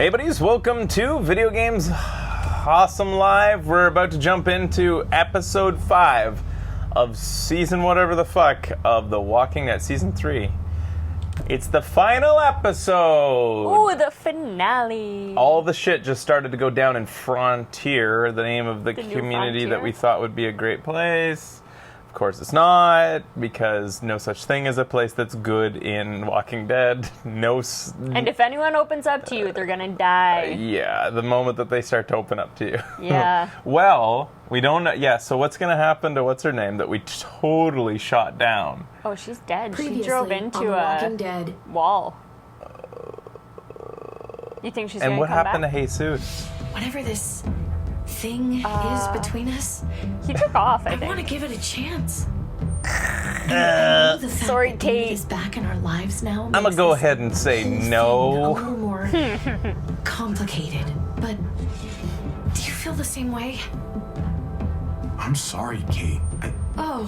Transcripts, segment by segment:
Hey buddies, welcome to Video Games Awesome Live. We're about to jump into episode 5 of season whatever the fuck of The Walking Dead, season 3. It's the final episode! Ooh, the finale! All the shit just started to go down in Frontier, the name of the new community that Frontier? we thought would be a great place. Of course it's not, because no such thing as a place that's good in Walking Dead. And if anyone opens up to you, they're gonna die. Yeah, the moment that they start to open up to you. Yeah. Well, we don't know. Yeah, so what's going to happen to what's her name that we totally shot down? Oh, she's dead. She Previously drove on into The a Walking Dead. wall. You think she's And gonna what come happened back? to Jesus? Whatever this thing is between us, He took off, I I want to think. give it a chance. And I know the fact sorry, that David Kate. is back in our lives now. I'm going makes to go this ahead and say whole thing a no. little more complicated. But do you feel the same way? I'm sorry, Kate. Oh,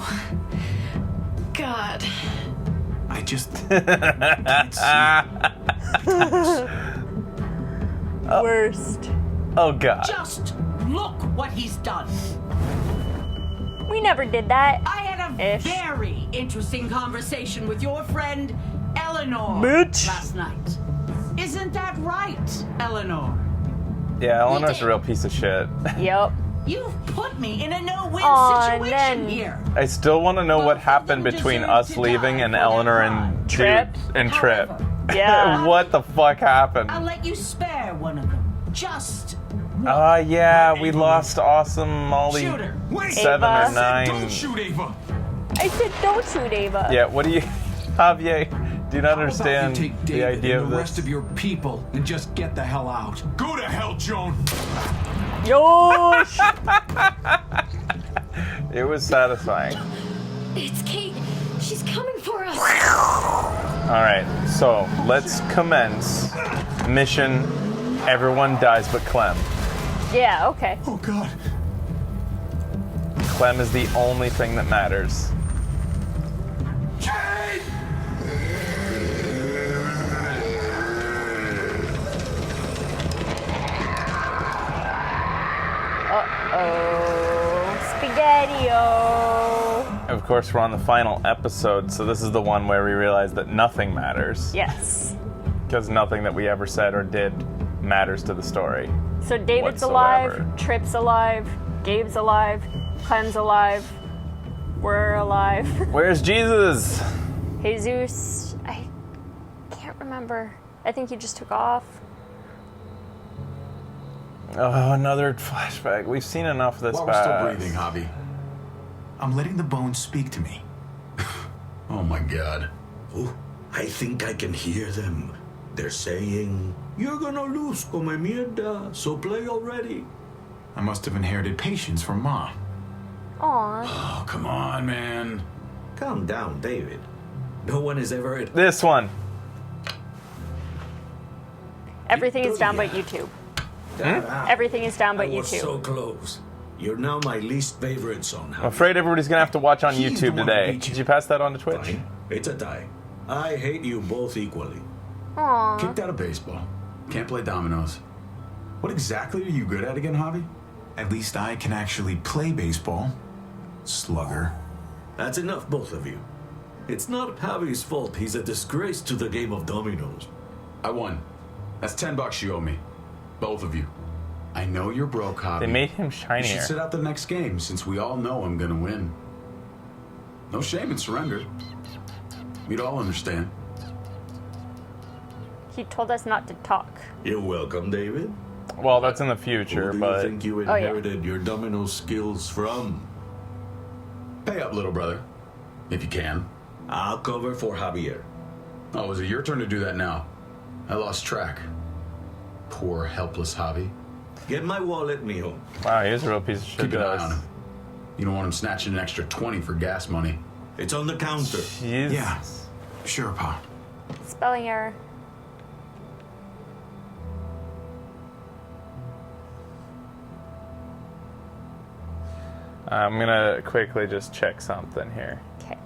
God. I just can't see. Worst. Oh, God. Just look what he's done. We never did that. I had a Ish. very interesting conversation with your friend Eleanor Bitch. last night. Isn't that right, Eleanor? Yeah, Eleanor's a real piece of shit. Yep. You've put me in a no-win Aw, situation then- here. I still want to know Both what of happened them between deserve us to leaving die and for their Eleanor crime. and Trip? Dude and Trip. However, Yeah. What the fuck happened? I'll let you spare one of them. Just Yeah, we lost Awesome Molly shoot her. Wait, 7 Ava. or 9. don't shoot Ava. I said don't shoot Ava. Yeah, what do you... Javier, do you not How about understand you take the David idea and of the this? rest of your people and just get the hell out? Go to hell, Joan. Yosh! It was satisfying. It's Kate. She's coming for us. Alright, so let's commence mission Everyone Dies But Clem. Yeah, okay. Oh, God. Clem is the only thing that matters. Kate! Uh-oh. Spaghetti-o. Of course, we're on the final episode, so this is the one where we realize that nothing matters. Yes. Because nothing that we ever said or did matters to the story. So David's Whatsoever. alive, Tripp's alive, Gabe's alive, Clem's alive, we're alive. Where's Jesus? Jesus, I can't remember. I think he just took off. Oh, another flashback. We've seen enough of this While we're still past. breathing, Javi, I'm letting the bones speak to me. Oh, my God. Oh, I think I can hear them. They're saying, "You're gonna lose, come mierda, so play already." I must have inherited patience from Mom. Aw. Oh, come on, man. Calm down, David. No one is ever... This one. Everything is down but YouTube. Everything is down but I was YouTube. so close. You're now my least favorite son. I'm afraid everybody's gonna have to watch on He's the YouTube one who today. beat you. Did you pass that on to Twitch? Fine. It's a tie. I hate you both equally. Aw. Kicked out of baseball. Can't play dominoes. What exactly are you good at again, Javi? At least I can actually play baseball. Slugger. That's enough, both of you. It's not Javi's fault. He's a disgrace to the game of dominoes. I won. That's $10 you owe me. Both of you. I know you're broke, Javi. They made him You should shinier. sit out the next game since we all know I'm gonna win. No shame in surrender. We'd all understand. He told us not to talk. You're welcome, David. Well, that's in the future, Who do you but think you Oh, yeah. inherited your domino skills from? Pay up, little brother. If you can. I'll cover for Javier. Oh, is it your turn to do that now? I lost track. Poor, helpless Javi. Get my wallet, mijo. wow, he's a real piece of shit. Keep an eye guys. on him. You don't want him snatching an extra 20 for gas money. It's on the counter. Jeez. Yeah. Sure, Pa. Spelling error. I'm gonna quickly just check something here. Okay.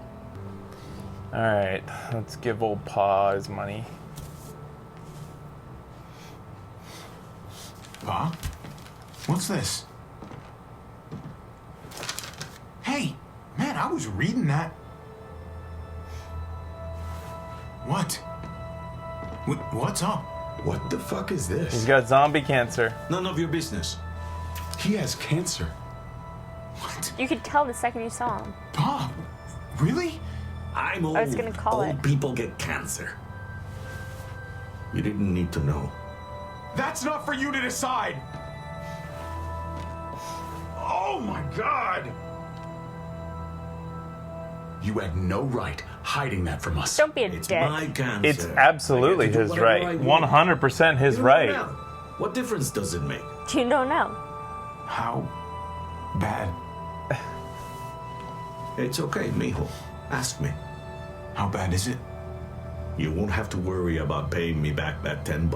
Alright, let's give old Pa his money. Pa? What's this? Hey, man, I was reading that. What? What's up? What the fuck is this? He's got zombie cancer. None of your business. He has cancer. What? You could tell the second you saw him. Pa? Really? I'm old. I was gonna call old it. people get cancer. You didn't need to know. That's not for you to decide. Oh my God! You had no right hiding that from us. Don't be a It's dick. my cancer. It's absolutely I get to do his whatever I right. want. 100% his You know right. now. What difference does it make? You don't know. How bad? It's okay, mijo. Ask me. How bad is it? You won't have to worry about paying me back that $10.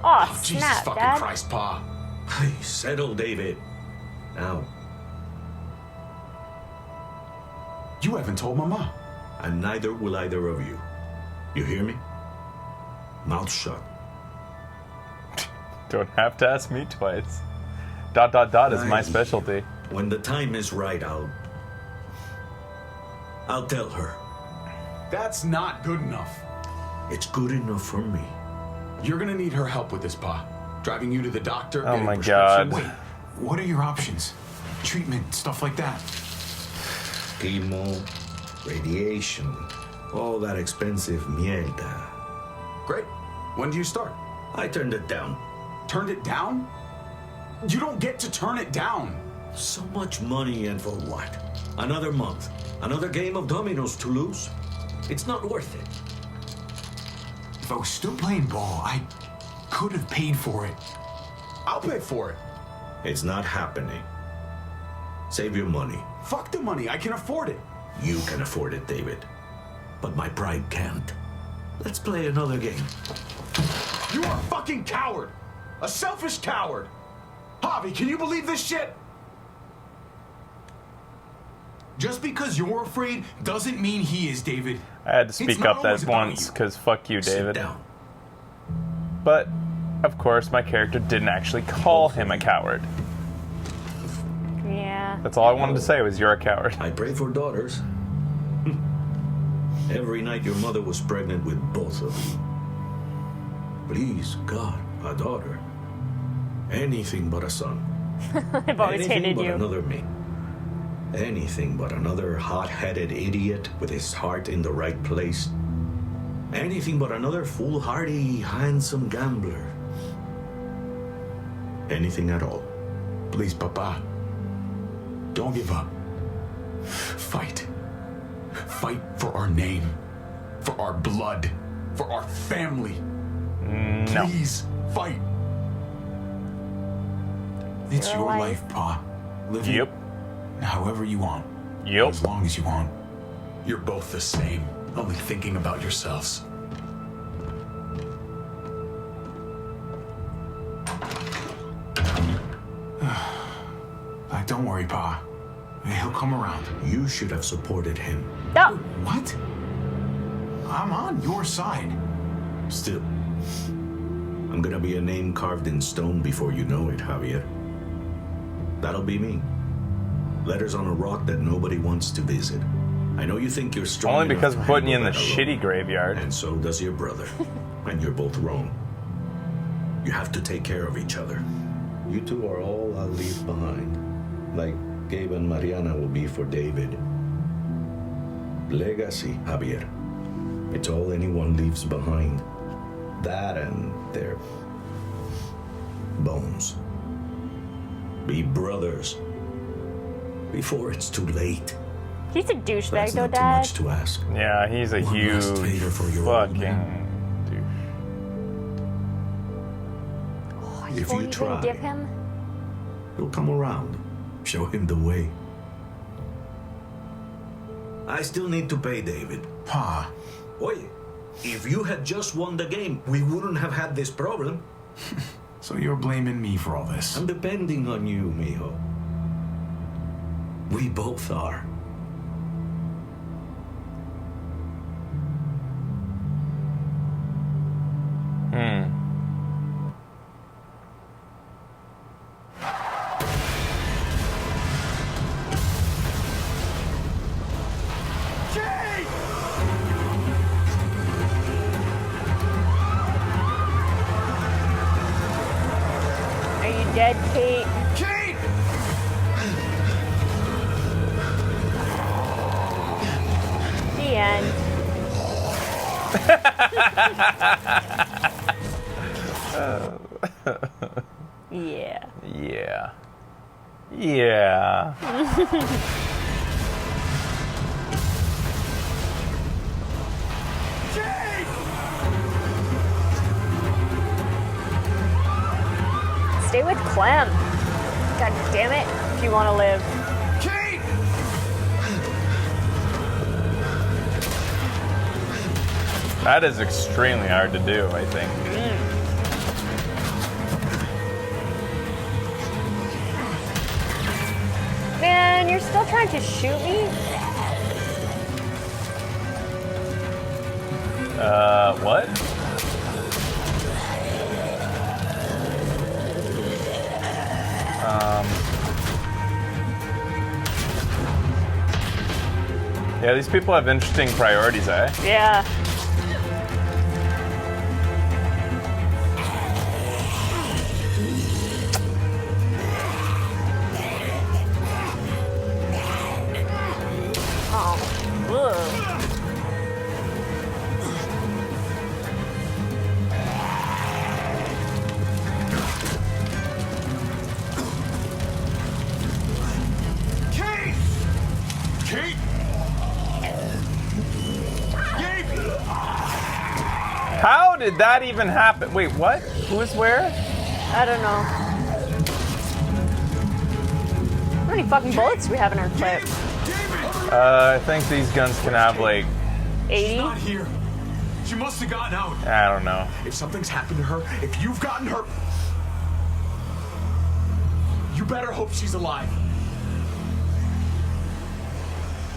Aw, Oh, Jesus snap, fucking Dad. Christ, Pa. Hey, settle, David. Now, You haven't told Mama. and neither will either of you. You hear me? Mouth shut. Don't have to ask me twice. ... is my Aye. specialty. When the time is right, I'll tell her. That's not good enough. It's good enough for me. You're gonna need her help with this, Pa. Driving you to the doctor. Oh getting my prescription- God. Wait, what are your options? Treatment, stuff like that. Chemo, radiation, all that expensive mierda. Great. When do you start? I turned it down. Turned it down? You don't get to turn it down. So much money, and for what? Another month. Another game of dominoes to lose? It's not worth it. If I was still playing ball, I could have paid for it. I'll pay for it. It's not happening. Save your money. Fuck the money. I can afford it. You can afford it, David. But my pride can't. Let's play another game. You are a fucking coward. A selfish coward. Javi, can you believe this shit? Just because you're afraid doesn't mean he is, David. I had to It's speak not up always that about once, you. because fuck you, Sit David. down. But, of course, my character didn't actually call him a coward. Yeah. That's all I wanted to say was you're a coward. I pray for daughters. Every night your mother was pregnant with both of you. Please, God, a daughter. Anything but a son. I've always Anything hated but you. another me. Anything but another hot-headed idiot with his heart in the right place. Anything but another foolhardy, handsome gambler. Anything at all. Please, Papa. Don't give up. Fight. Fight for our name. For our blood. For our family. No. Please, fight. It's Your your life. life, Pa. Live Yep. it however you want. Yep. As long as you want. You're both the same. Only thinking about yourselves. Don't worry, Pa. He'll come around. You should have supported him. No. What? I'm on your side. Still, I'm gonna be a name carved in stone before you know it, Javier. That'll be me. Letters on a rock that nobody wants to visit. I know you think you're strong. Only enough because to we're putting you in the handle that alone. shitty graveyard. And so does your brother. And you're both wrong. You have to take care of each other. You two are all I'll leave behind. Like Gabe and Mariana will be for David. Legacy, Javier. It's all anyone leaves behind. That and their bones. Be brothers. Before it's too late. He's a douchebag, That's though, not too Dad. much to ask. Yeah, he's a One huge last favor for your old fucking man. douche. If Will you you try, give him? he'll come around. Show him the way. I still need to pay David. Pa, Oye, if you had just won the game, we wouldn't have had this problem. so you're blaming me for all this. I'm depending on you, mijo. We both are. dead Kate. Kate! The end. Yeah. Yeah. Yeah. Stay with Clem. God damn it, if you want to live. Kate! That is extremely hard to do, I think. Man, you're still trying to shoot me? What? Yeah, these people have interesting priorities, eh? Yeah. Oh. Ugh. Kate! Kate! How did that even happen? Wait, what? Who is where? I don't know. How many fucking bullets do we have in our clip? I think these guns can have like, 80? Not here. She must have gotten out. I don't know. If something's happened to her, if you've gotten her, you better hope she's alive.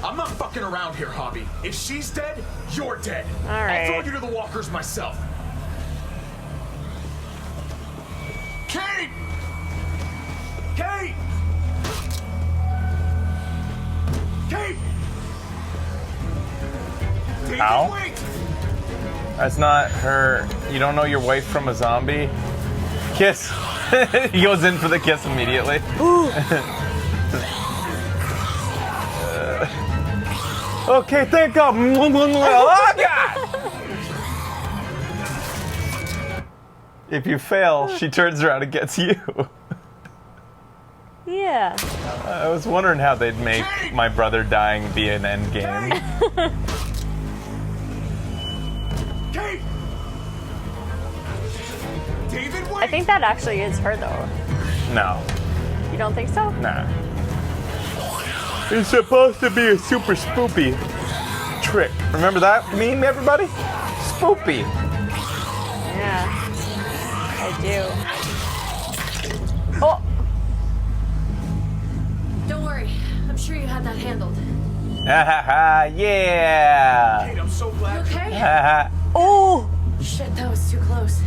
I'm not fucking around here, Hobby. If she's dead, you're dead. All right. I'll throw you to the walkers myself. Kate! Kate! Kate! David, Ow. wait! That's not her. You don't know your wife from a zombie? Kiss. He goes in for the kiss immediately. Okay, thank God. Oh, God. If you fail, she turns around and gets you. Yeah. I was wondering how they'd make my brother dying be an end game. Kate! David, wait! I think that actually is her, though. No, You don't think so? nah. It's supposed to be a super spoopy trick. Remember that meme, everybody? Spoopy. Yeah. I do. Oh! Don't worry. I'm sure you had that handled. Ha ha ha, yeah. Kate, I'm so You glad. okay? Ha ha. Oh! Shit, that was too close.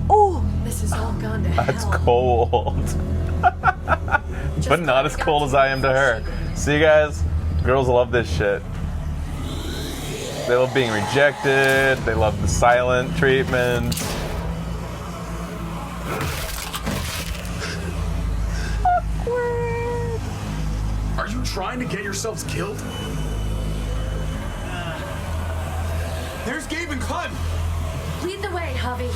Oh! This is all gone to That's hell. cold. But not as cold as I am to her. See, guys? Girls love this shit. They love being rejected. They love the silent treatment. Awkward. Are you trying to get yourselves killed? There's Gabe and Clem. Lead the way, Javi.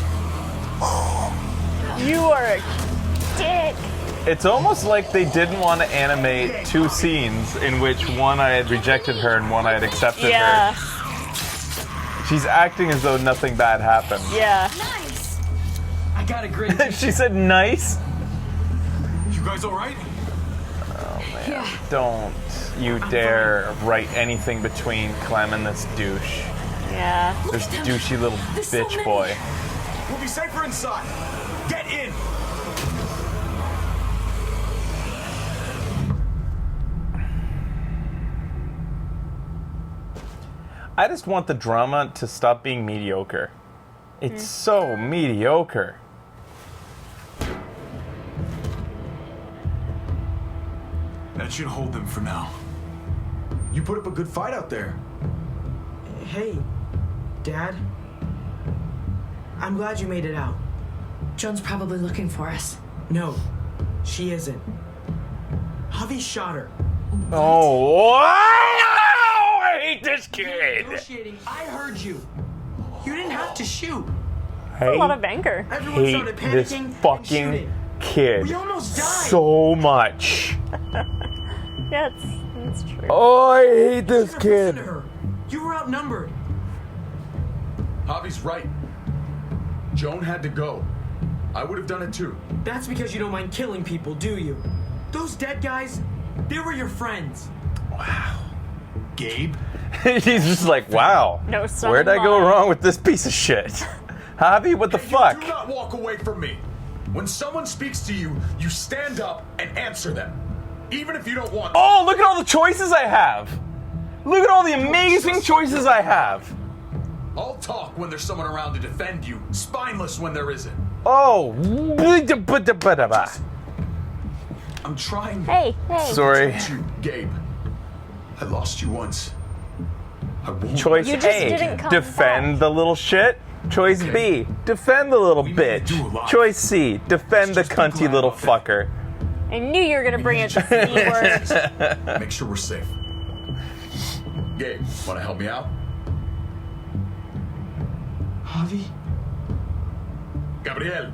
You are a dick. It's almost like they didn't want to animate two scenes in which one I had rejected her and one I had accepted Yeah. her. She's acting as though nothing bad happened. Yeah. Nice. I got a great. She said nice. You guys all right? Yeah. Don't you dare write anything between Clem and this douche. Yeah. This douchey little There's so bitch many. boy. We'll be safer inside. Get in. I just want the drama to stop being mediocre. It's so mediocre. That should hold them for now. You put up a good fight out there. Hey, Dad. I'm glad you made it out. Joan's probably looking for us. No, she isn't. Javi shot her. Oh, I hate this kid. Negotiating. I heard you. You didn't have to shoot. I A lot of anger. Everyone hate started this panicking and fucking shooting. kid We almost died. so much. Yeah, it's true. Oh, I hate this You should've listened kid. to her. You were outnumbered. Javi's right. Joan had to go. I would have done it too. That's because you don't mind killing people, do you? Those dead guys, they were your friends. Gabe, He's just like, wow. No son Where'd I go in law. wrong with this piece of shit? Javi, what the fuck? do not walk away from me. When someone speaks to you, you stand up and answer them. Even if you don't want to. Oh, look at all the choices I have. Look at all the amazing choices I have. I'll talk when there's someone around to defend you. Spineless when there isn't. Oh. I'm trying Hey. Sorry. to, Gabe. I lost you once. I won't. Choice You just A, didn't come defend back. the little shit. Choice Okay. B, defend the little We made it bitch. through alive. Choice C, defend the Let's just be cunty glad little about that. fucker. I knew you were gonna bring it the C word. Make sure we're safe. Gabe, want to help me out? Javi? Gabriel.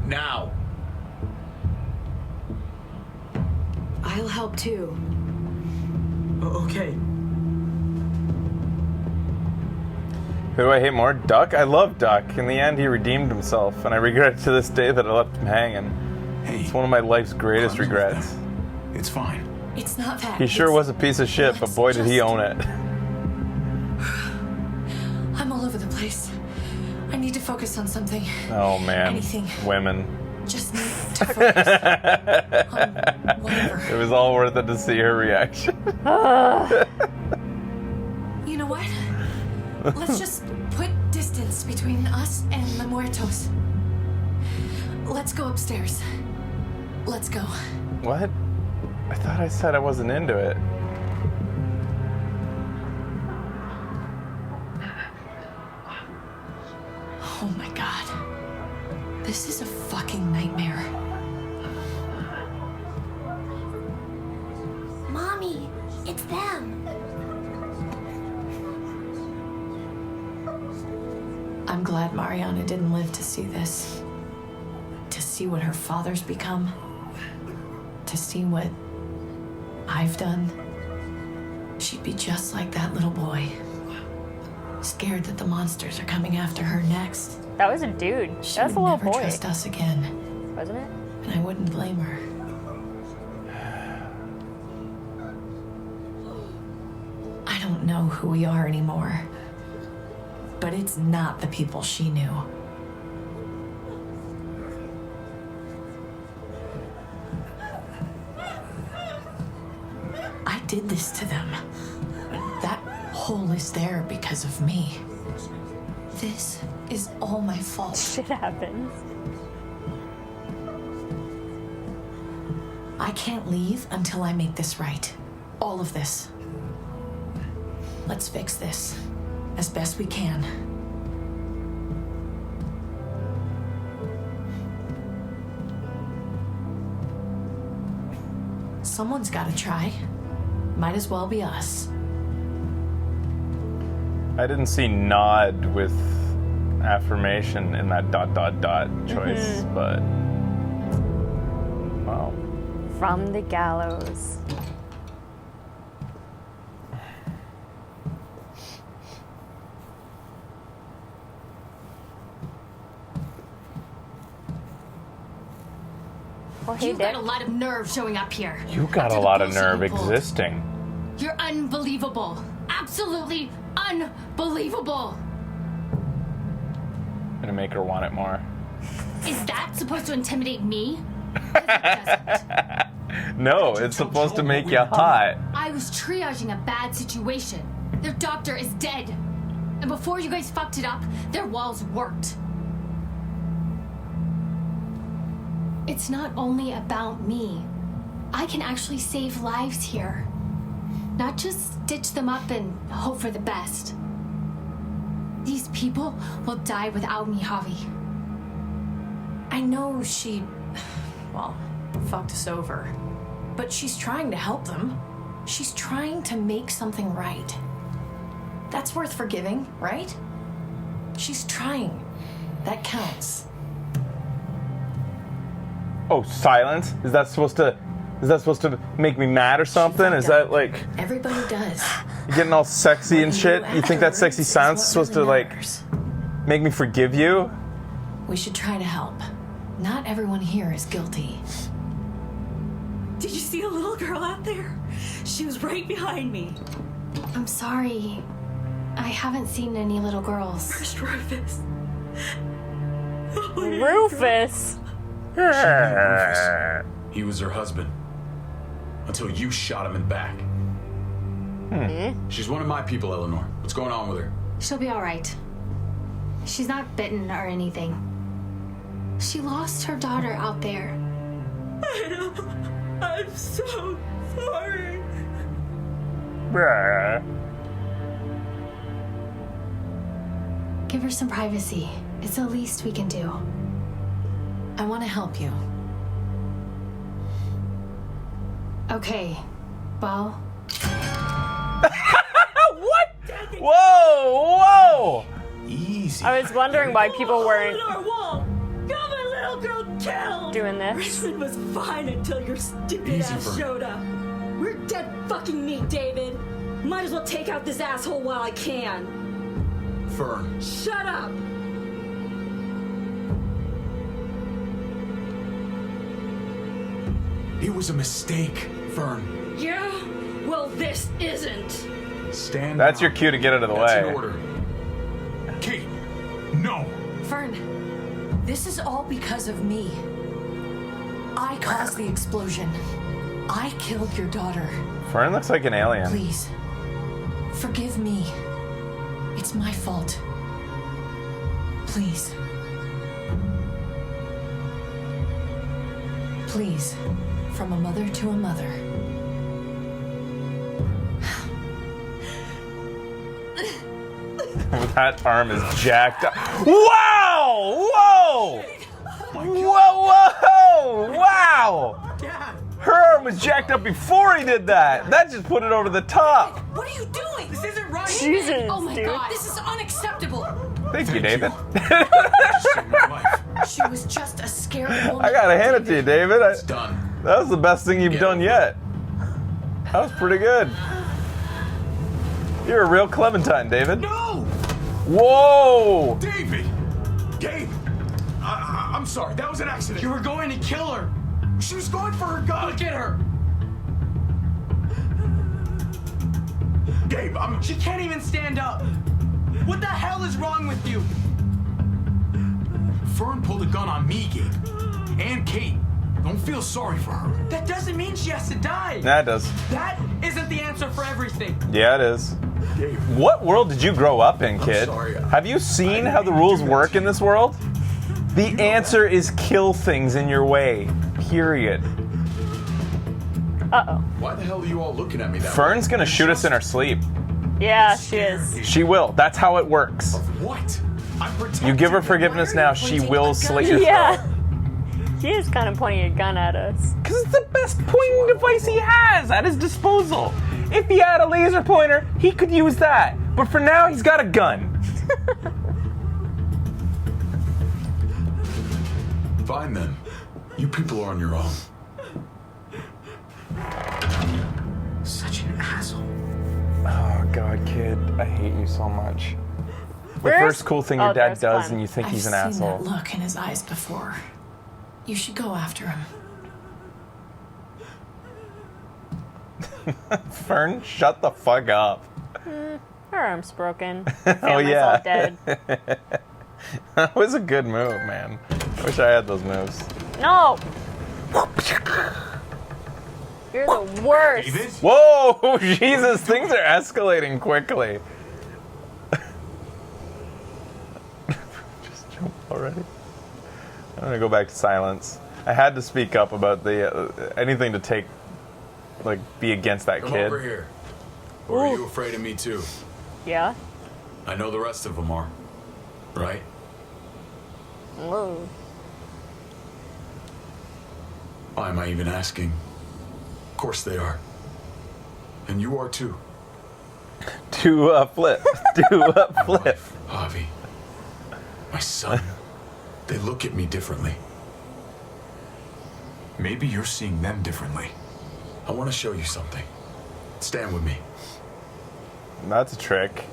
Now. I'll help too. Okay. Who do I hate more? Duck? I love Duck. In the end, he redeemed himself, and I regret to this day that I left him hanging. Hey, It's one of my life's greatest Clem's with regrets. them. It's fine. It's not that. He sure It's- was a piece of shit, but boy did he own it. I'm all over the place. I need to focus on something. Oh man, Anything. women. Just need to focus on whatever. It was all worth it to see her reaction. You know what? Let's just put distance between us and the Muertos. Let's go upstairs. Let's go. What? I thought I said I wasn't into it. Oh my god. This is a fucking nightmare. Mommy, it's them. I'm glad Mariana didn't live to see this. To see what her father's become. To see what I've done. She'd be just like that little boy. Scared that the monsters are coming after her next. That was a dude. She That's a would little never boy, trust us again. wasn't it? And I wouldn't blame her. I don't know who we are anymore. But it's not the people she knew. I did this to them. That hole is there because of me. This is all my fault. Shit happens. I can't leave until I make this right. All of this. Let's fix this as best we can. Someone's gotta try. Might as well be us. I didn't see nod with affirmation in that ... choice, but wow. From the gallows. Well, hey, You've Dick. got a lot of nerve showing up here. You got After a the lot of bullshit nerve you pulled. existing. You're unbelievable. Absolutely unbelievable. Gonna make her want it more. Is that supposed to intimidate me? 'Cause it doesn't. No, it's supposed to make you hot. I was triaging a bad situation. Their doctor is dead. And before you guys fucked it up, their walls worked. It's not only about me. I can actually save lives here. not just stitch them up and hope for the best. These people will die without me, Javi. I know she, well, fucked us over. But she's trying to help them. She's trying to make something right. That's worth forgiving, right? She's trying. That counts. Oh, silence? Is that supposed to make me mad or something? Is that like Everybody does. you're getting all sexy and shit? You think that sexy silence is supposed to like make me forgive you? We should try to help. Not everyone here is guilty. Did you see a little girl out there? She was right behind me. I'm sorry. I haven't seen any little girls. First Rufus. Rufus. Rufus. He was her husband. Until you shot him in the back. She's one of my people, Eleanor. What's going on with her? She'll be all right. She's not bitten or anything. She lost her daughter out there. I know. I'm so sorry. Give her some privacy. It's the least we can do. I want to help you. Okay. Well, What? Whoa! Easy. I was wondering why people weren't On our wall. Got my little girl killed. doing this. Richmond was fine until your stupid Easy, ass Fern. showed up. We're dead fucking meat, David. Might as well take out this asshole while I can. Fern. Shut up. It was a mistake, Fern. Yeah? Well, this isn't. Stand That's down. your cue to get out of the That's way. an order. Kate, no. Fern, this is all because of me. I caused the explosion. I killed your daughter. Fern looks like an alien. Please, forgive me. It's my fault. Please. Please, from a mother to a mother. That arm is jacked up. Wow! Whoa! Whoa! Wow! Dad! Her arm was jacked up before he did that. That just put it over the top. What are you doing? This isn't right! Jesus, oh my dude. god. This is unacceptable. Thank you, David. Saved my life. She was just a scared woman. I gotta hand it to you, David. It's done. That was the best thing you've Get done over yet. That was pretty good. You're a real Clementine, David. No! Whoa! David! Gabe! I'm sorry. That was an accident. You were going to kill her! She was going for her gun. Look at her! Gabe, She can't even stand up! What the hell is wrong with you? Fern pulled a gun on me, Gabe. And Kate. Don't feel sorry for her. That doesn't mean she has to die! That does. That isn't the answer for everything! Yeah, it is. Gabe. What world did you grow up in, kid? sorry. Have you seen I how the didn't rules do that work to in you. this world? The answer is kill things in your way. Period. Uh-oh. Why the hell are you all looking at me that Fern's way? gonna shoot us in our sleep. Yeah, she is. She will. That's how it works. What? I'm protected. You give her forgiveness now, she will slit your Yeah. throat. She is kind of pointing a gun at us. Because it's the best pointing device he has at his disposal. If he had a laser pointer, he could use that. But for now, he's got a gun. Fine then. You people are on your own. Such an asshole. Oh, God, kid. I hate you so much. The Where's- first cool thing your Oh, dad there's does Clem. and you think I've he's an seen asshole. that look in his eyes before. You should go after him. Fern, shut the fuck up. Her arm's broken. Oh, Family's yeah. all dead. That was a good move, man. I wish I had those moves. No! You're the worst. David? Whoa, Jesus, things are escalating quickly. Just jump already. I'm gonna go back to silence. I had to speak up about the anything to take, like, be against that Come kid. over here. Or are you afraid of me too? Yeah. I know the rest of them are. Right? Whoa. Why am I even asking? Of course they are. And you are too. Do a flip. Do a flip. Javi. My son. They look at me differently. Maybe you're seeing them differently. I want to show you something. Stand with me. That's a trick.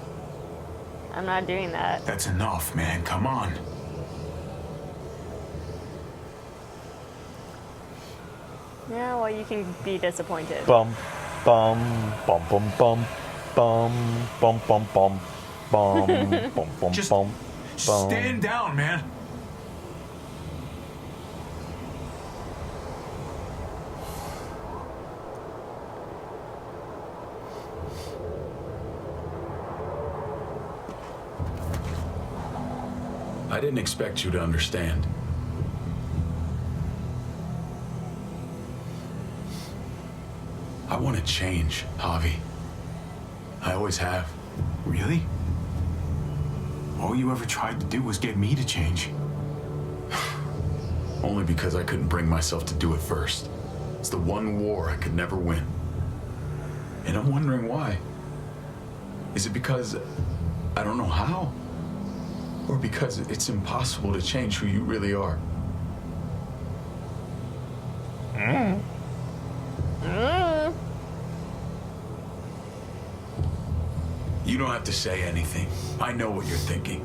I'm not doing that. That's enough, man. Come on. Yeah, well, you can be disappointed. Bum, bum, bum, bum, bum, bum, bum, bum, bum, bum, bum, bum, Just bum, bum. stand down, man. I didn't expect you to understand. I want to change, Javi. I always have. Really? All you ever tried to do was get me to change. Only because I couldn't bring myself to do it first. It's the one war I could never win. And I'm wondering why. Is it because I don't know how? Or because it's impossible to change who you really are? You don't have to say anything. I know what you're thinking.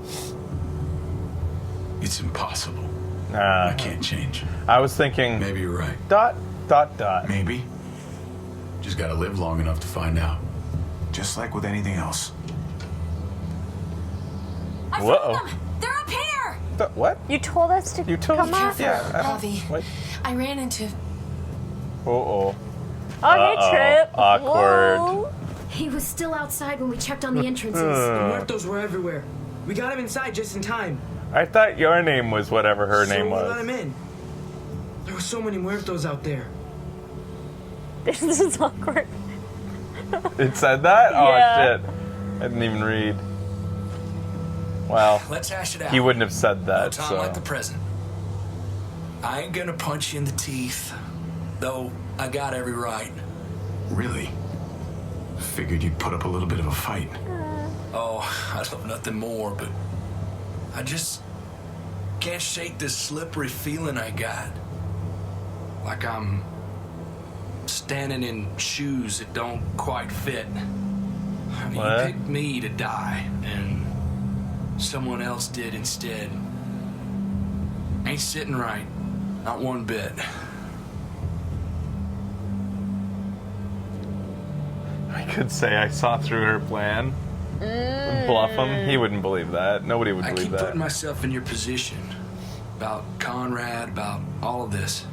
It's impossible. I can't change. I was thinking Maybe you're right. dot, dot, dot. Maybe. Just gotta live long enough to find out. Just like with anything else. I Whoa. found them! They're up here! What? You told us to You told come us. out? Yeah. Javi, What? I ran into. Oh, Oh, hey, Trip. Awkward. Whoa. He was still outside when we checked on the entrances. The muertos were everywhere. We got him inside just in time. I thought your name was whatever her So name we let him was. in. There were so many muertos out there. This is awkward. It said that? Oh, Yeah. shit. I didn't even read. Well, Let's hash it out. he wouldn't have said No that, time so. like the present. I ain't gonna punch you in the teeth, though I got every right. Really? Figured you'd put up a little bit of a fight. Oh, I'd love nothing more, but I just can't shake this slippery feeling I got. Like I'm standing in shoes that don't quite fit. You What? picked me to die, and someone else did instead. Ain't sitting right, not one bit. I could say I saw through her plan. Bluff him. He wouldn't believe that. Nobody would I believe keep that. putting myself in your position. About Conrad, about all of this.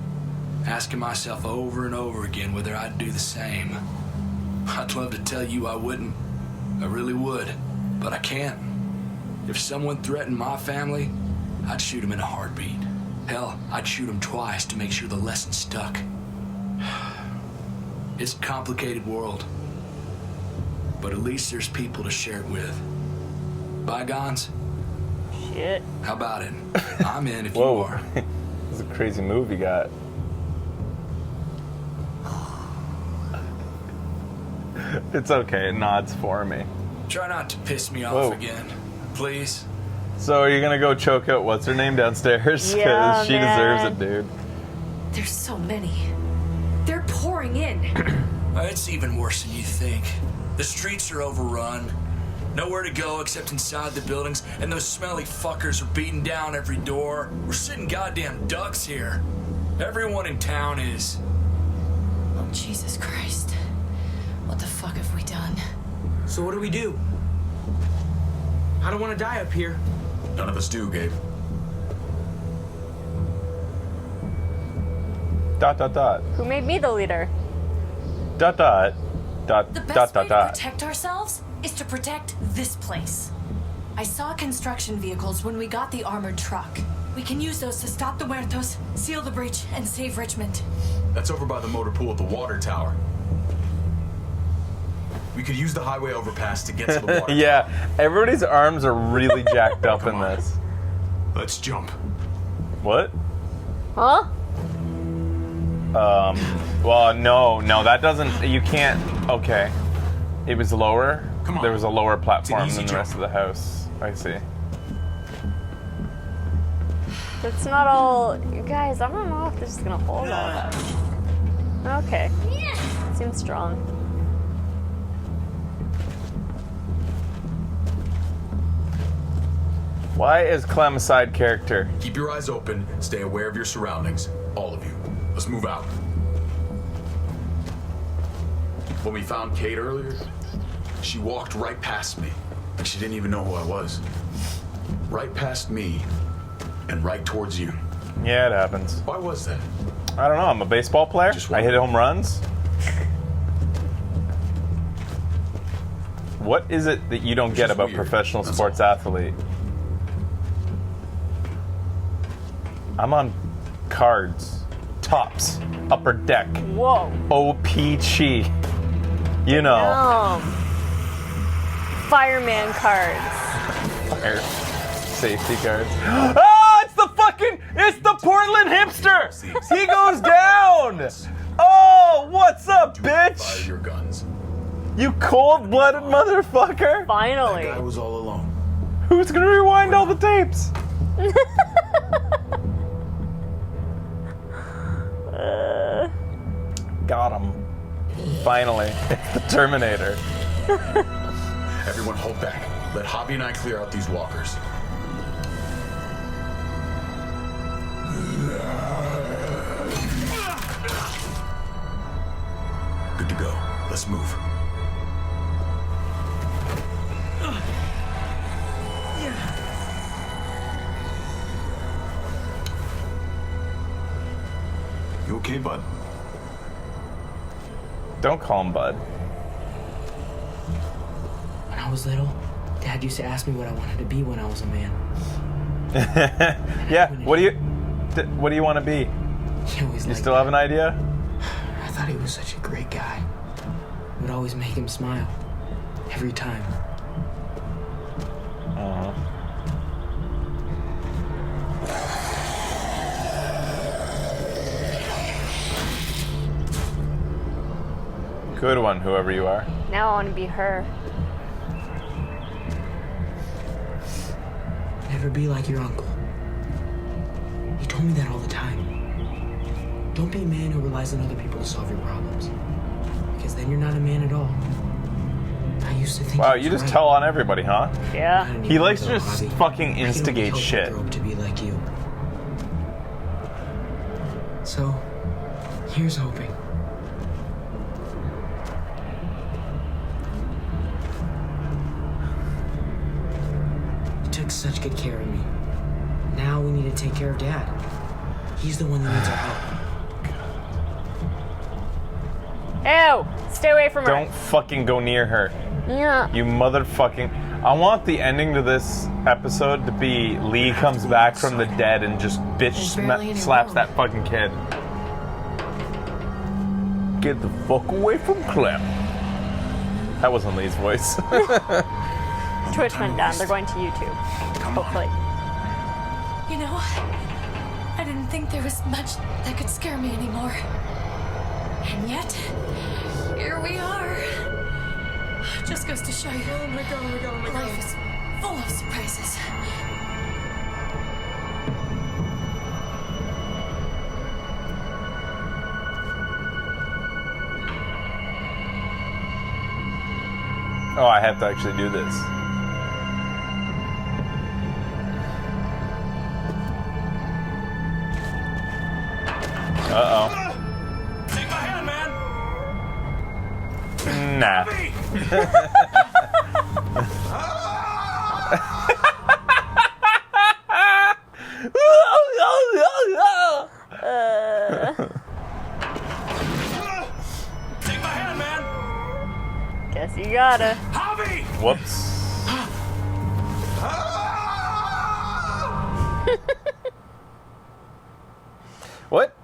Asking myself over and over again whether I'd do the same. I'd love to tell you I wouldn't. I really would. But I can't. If someone threatened my family, I'd shoot him in a heartbeat. Hell, I'd shoot him twice to make sure the lesson stuck. It's a complicated world. But at least there's people to share it with. Bygones? Shit. How about it? I'm in if you Whoa. are. This is a crazy move you got. It's okay. It nods for me. Try not to piss me off Whoa. again, please. So are you going to go choke out what's her name downstairs? Yeah, she man. deserves it, dude. There's so many. They're pouring in. It's even worse than you think. The streets are overrun. Nowhere to go except inside the buildings, and those smelly fuckers are beating down every door. We're sitting goddamn ducks here. Everyone in town is. Oh, Jesus Christ. What the fuck have we done? So what do we do? I don't want to die up here. None of us do, Gabe. Dot, dot, dot. Who made me the leader? Dot, dot. Dot, The dot, best way dot, to dot. protect ourselves is to protect this place. I saw construction vehicles when we got the armored truck. We can use those to stop the muertos, seal the breach, and save Richmond. That's over by the motor pool at the water tower. We could use the highway overpass to get to the water. Yeah, everybody's arms are really jacked up in this. Let's jump. What? Huh? Well, no, that doesn't. You can't. Okay. It was lower. Come on. There was a lower platform easy than the jump. rest of the house. I see. That's not all. You guys, I don't know if this is gonna hold all that. Okay. Seems strong. Why is Clem a side character? Keep your eyes open. Stay aware of your surroundings. All of you. Let's move out. When we found Kate earlier, she walked right past me. Like she didn't even know who I was. Right past me and right towards you. Yeah, it happens. Why was that? I don't know. I'm a baseball player. Just I hit home runs. What is it that you don't get just about weird. professional That's sports all. athlete? I'm on cards, tops, upper deck, Whoa. OPG. You know, Fireman cards. fire safety cards. Ah, it's the Portland hipster. He goes down. Oh, what's up, Fire bitch? your guns. You cold-blooded motherfucker. Finally. That guy was all alone. Who's gonna rewind all the tapes? Got him. Finally. It's the Terminator. Everyone hold back. Let Hobby and I clear out these walkers. Good to go. Let's move. You okay, bud? Don't call him Bud. When I was little, Dad used to ask me what I wanted to be when I was a man. Yeah, what do you want to be? He always You liked still have an idea? I thought he was such a great guy. It would always make him smile. Every time. Uh-huh. Good one, whoever you are. Now I want to be her. Never be like your uncle. He told me that all the time. Don't be a man who relies on other people to solve your problems. Because then you're not a man at all. I used to think Wow, he was you just right. tell on everybody, huh? Yeah. Not He anymore, likes to though, just Bobby. fucking I can only instigate hope I shit. grow up to be like you. So, here's hoping. You took such good care of me. Now we need to take care of Dad. He's the one that needs our help. Ew! Stay away from her. Don't fucking go near her. Yeah. You motherfucking... I want the ending to this episode to be Lee comes back from the dead and just bitch There's barely any slaps room. that fucking kid. Get the fuck away from Clem. That wasn't Lee's voice. Twitch went down. They're going to YouTube. Hopefully. You know, I didn't think there was much that could scare me anymore. And yet, here we are. Just goes to show you. Oh my god. Life is full of surprises. Oh, I have to actually do this. Uh-oh. Take my hand, man. Nah. Take my hand, man. Guess you gotta. Hobby. Whoops. What?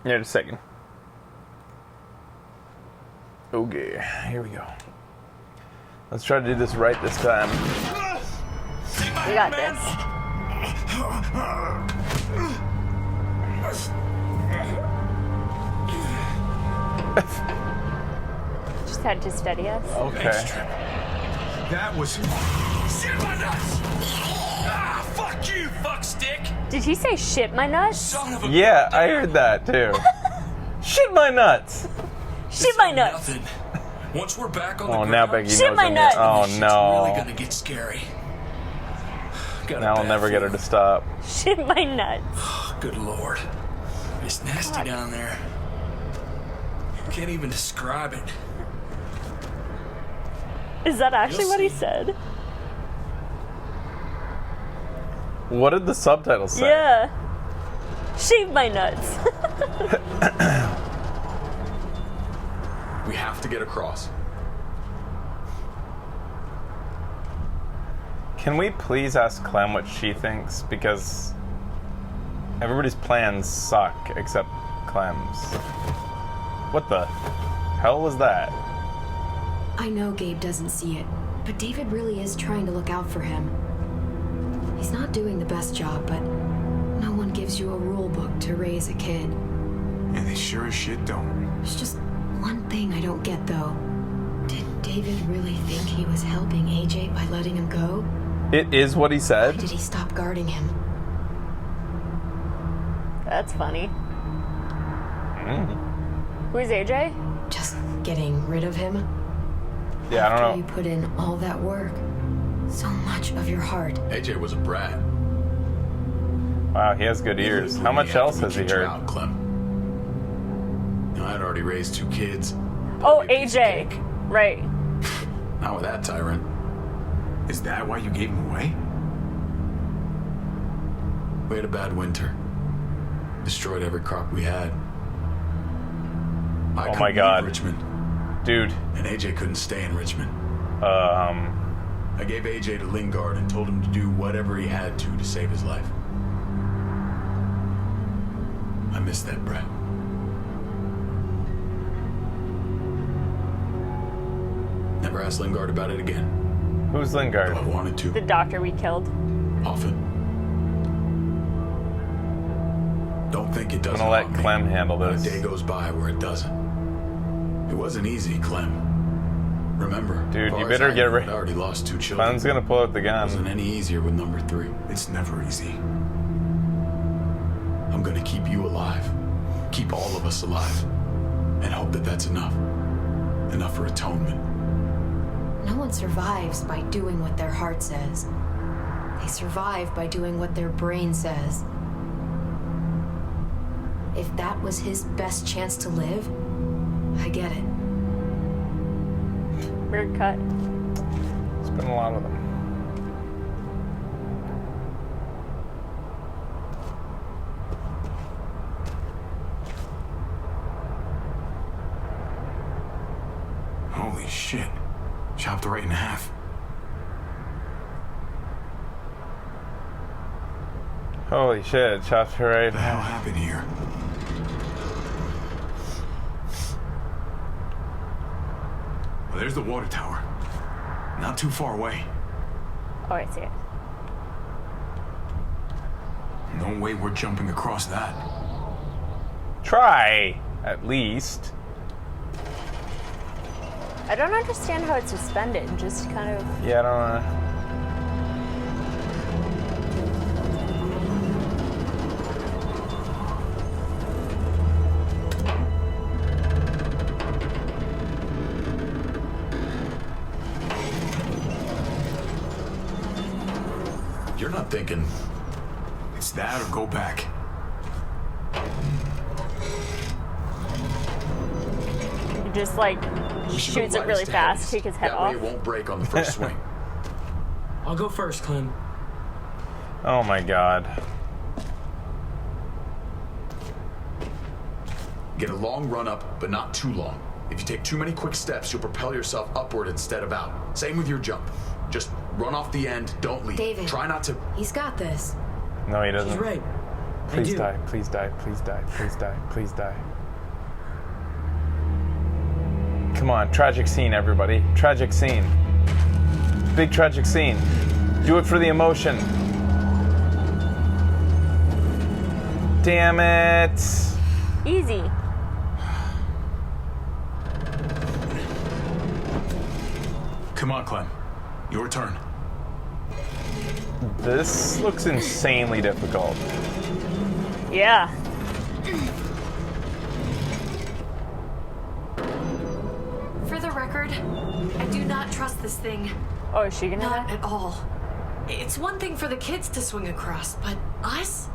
Yeah, just a second. Okay, here we go. Let's try to do this right this time. We got this. Just had to steady us. Okay. That was... Shit my nuts! Ah, fuck you, fuckstick! Did he say shit my nuts? Son of a Yeah, I heard that too. Shit my nuts! Shit my nuts! Nothing. Once we're back on the Oh, ground, now Becky knows Shit my I'm nuts. Oh this shit's no. really gonna get scary. Got a Now I'll bad never get her to feeling. stop. Shit my nuts. Good lord. It's nasty God. down there. Can't even describe it. Is that actually You'll what he see. said? What did the subtitles say? Yeah. Shave my nuts. We have to get across. Can we please ask Clem what she thinks? Because everybody's plans suck except Clem's. What the hell was that? I know Gabe doesn't see it, but David really is trying to look out for him. He's not doing the best job, but no one gives you a rule book to raise a kid. And they sure as shit don't. There's just one thing I don't get, though. Did David really think he was helping AJ by letting him go? It is what he Why said? did he stop guarding him? That's funny. Mm. Who's AJ? Just getting rid of him? Yeah, I After don't you know. put in all that work, so much of your heart. AJ was a brat. Wow, he has good ears. How much else has he Get you heard? out, Clem. I'd already raised 2 kids. Oh, Probably a piece of AJ. cake. Right. Not with that tyrant. Is that why you gave him away? We had a bad winter. Destroyed every crop we had. I Oh couldn't my God. leave Richmond, Dude, and AJ couldn't stay in Richmond. I I gave AJ to Lingard and told him to do whatever he had to save his life. I miss that brat. Never asked Lingard about it again. who's Lingard? Though I wanted The to, doctor we killed. often. Don't think it I'm doesn't gonna let haunt me. Clem handle Not this. a day goes by where it doesn't. It wasn't easy, Clem. Remember, Dude, as far you as better I get knew, ready. I'd already lost 2 children. Clem's gonna pull out the It wasn't gun. any easier with number 3. It's never easy. I'm gonna keep you alive, keep all of us alive, and hope that that's enough. Enough for atonement. No one survives by doing what their heart says. They survive by doing what their brain says. If that was his best chance to live, I get it. Weird cut. It's been a lot of them. Holy shit. Chopped right in half. Holy shit, chopped her right What the hell now. happened here? Well, there's the water tower. Not too far away. Oh, I see it. No way we're jumping across that. Try, at least. I don't understand how it's suspended. Just kind of. Yeah, I don't know. You're not thinking, It's that or go back. He just like we should go shoots it right really as to fast, Hades. take his head that off. way it won't break on the first swing. I'll go first, Clem. Oh my god. Get a long run up, but not too long. If you take too many quick steps, you'll propel yourself upward instead of out. Same with your jump. Just run off the end, don't leave. David. Try not to. He's got this. No, he She's doesn't. right. I Please do. die, please die, please die, please die, please die. Come on, tragic scene, everybody. Tragic scene. big tragic scene. Do it for the emotion. Damn it. Easy. Come on, Clem. Your turn. This looks insanely difficult. Yeah. For the record, I do not trust this thing. Oh, is she gonna Not die? at all. It's one thing for the kids to swing across, but us?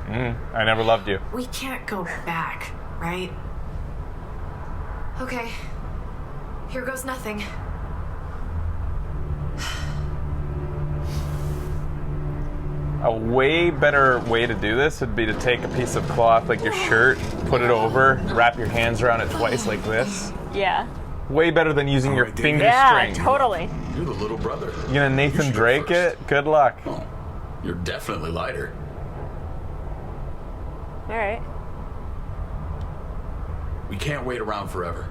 I never loved you. We can't go back, right? Okay. Here goes nothing. A way better way to do this would be to take a piece of cloth like your shirt, put it over, wrap your hands around it twice like this. Yeah. Way better than using your finger Yeah, string. totally. You're the little brother. You gonna Nathan Drake it? Good luck. Oh, you're definitely lighter. All right. We can't wait around forever.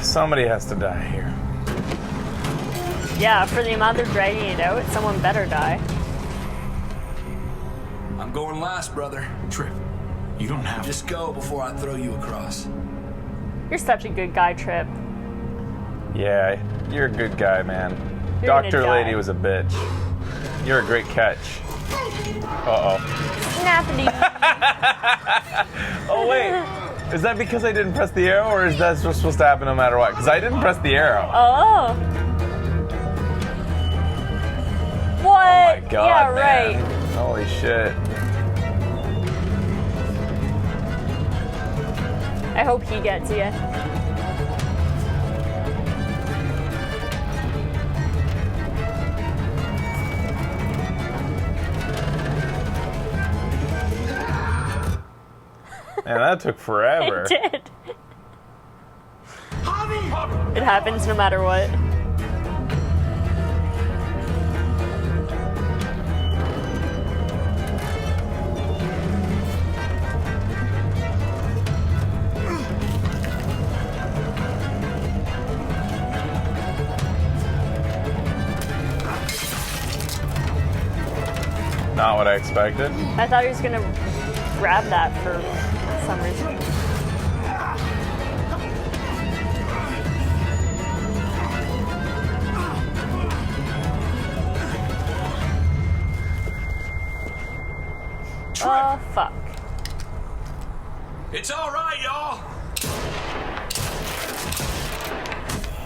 Somebody has to die here. Yeah, for the amount they're dragging it out, someone better die. I'm going last, brother. Trip, you don't have Just go before I throw you across. You're such a good guy, Trip. Yeah, you're a good guy, man. You're gonna Doctor die. Lady was a bitch. You're a great catch. Uh-oh. Snappity. Oh, wait. Is that because I didn't press the arrow, or is that supposed to happen no matter what? Because I didn't press the arrow. Oh. What? Oh my god, yeah, man. right. Holy shit. I hope he gets you. Man, that took forever. It did. It happens no matter what. Not what I expected. I thought he was gonna grab that for some reason. Oh, fuck. It's all right, y'all.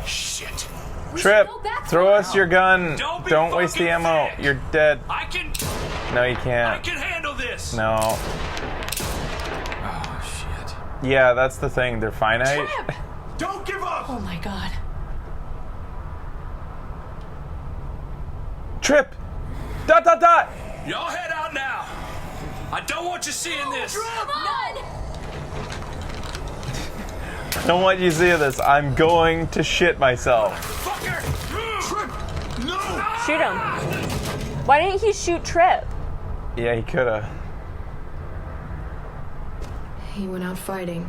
Shit. Trip, throw us your gun. Don't waste the fucking ammo. thick. You're dead. I can No, you can't. handle this. No. Oh shit. Yeah, that's the thing. They're finite. Don't give up! Oh my god. Trip! Dot, dot, dot! Y'all head out now. I don't want you seeing this. Come on! Don't want you to see this. I'm going to shit myself. Fucker! Trip! No! Shoot him. Why didn't he shoot Trip? Yeah, he coulda. He went out fighting.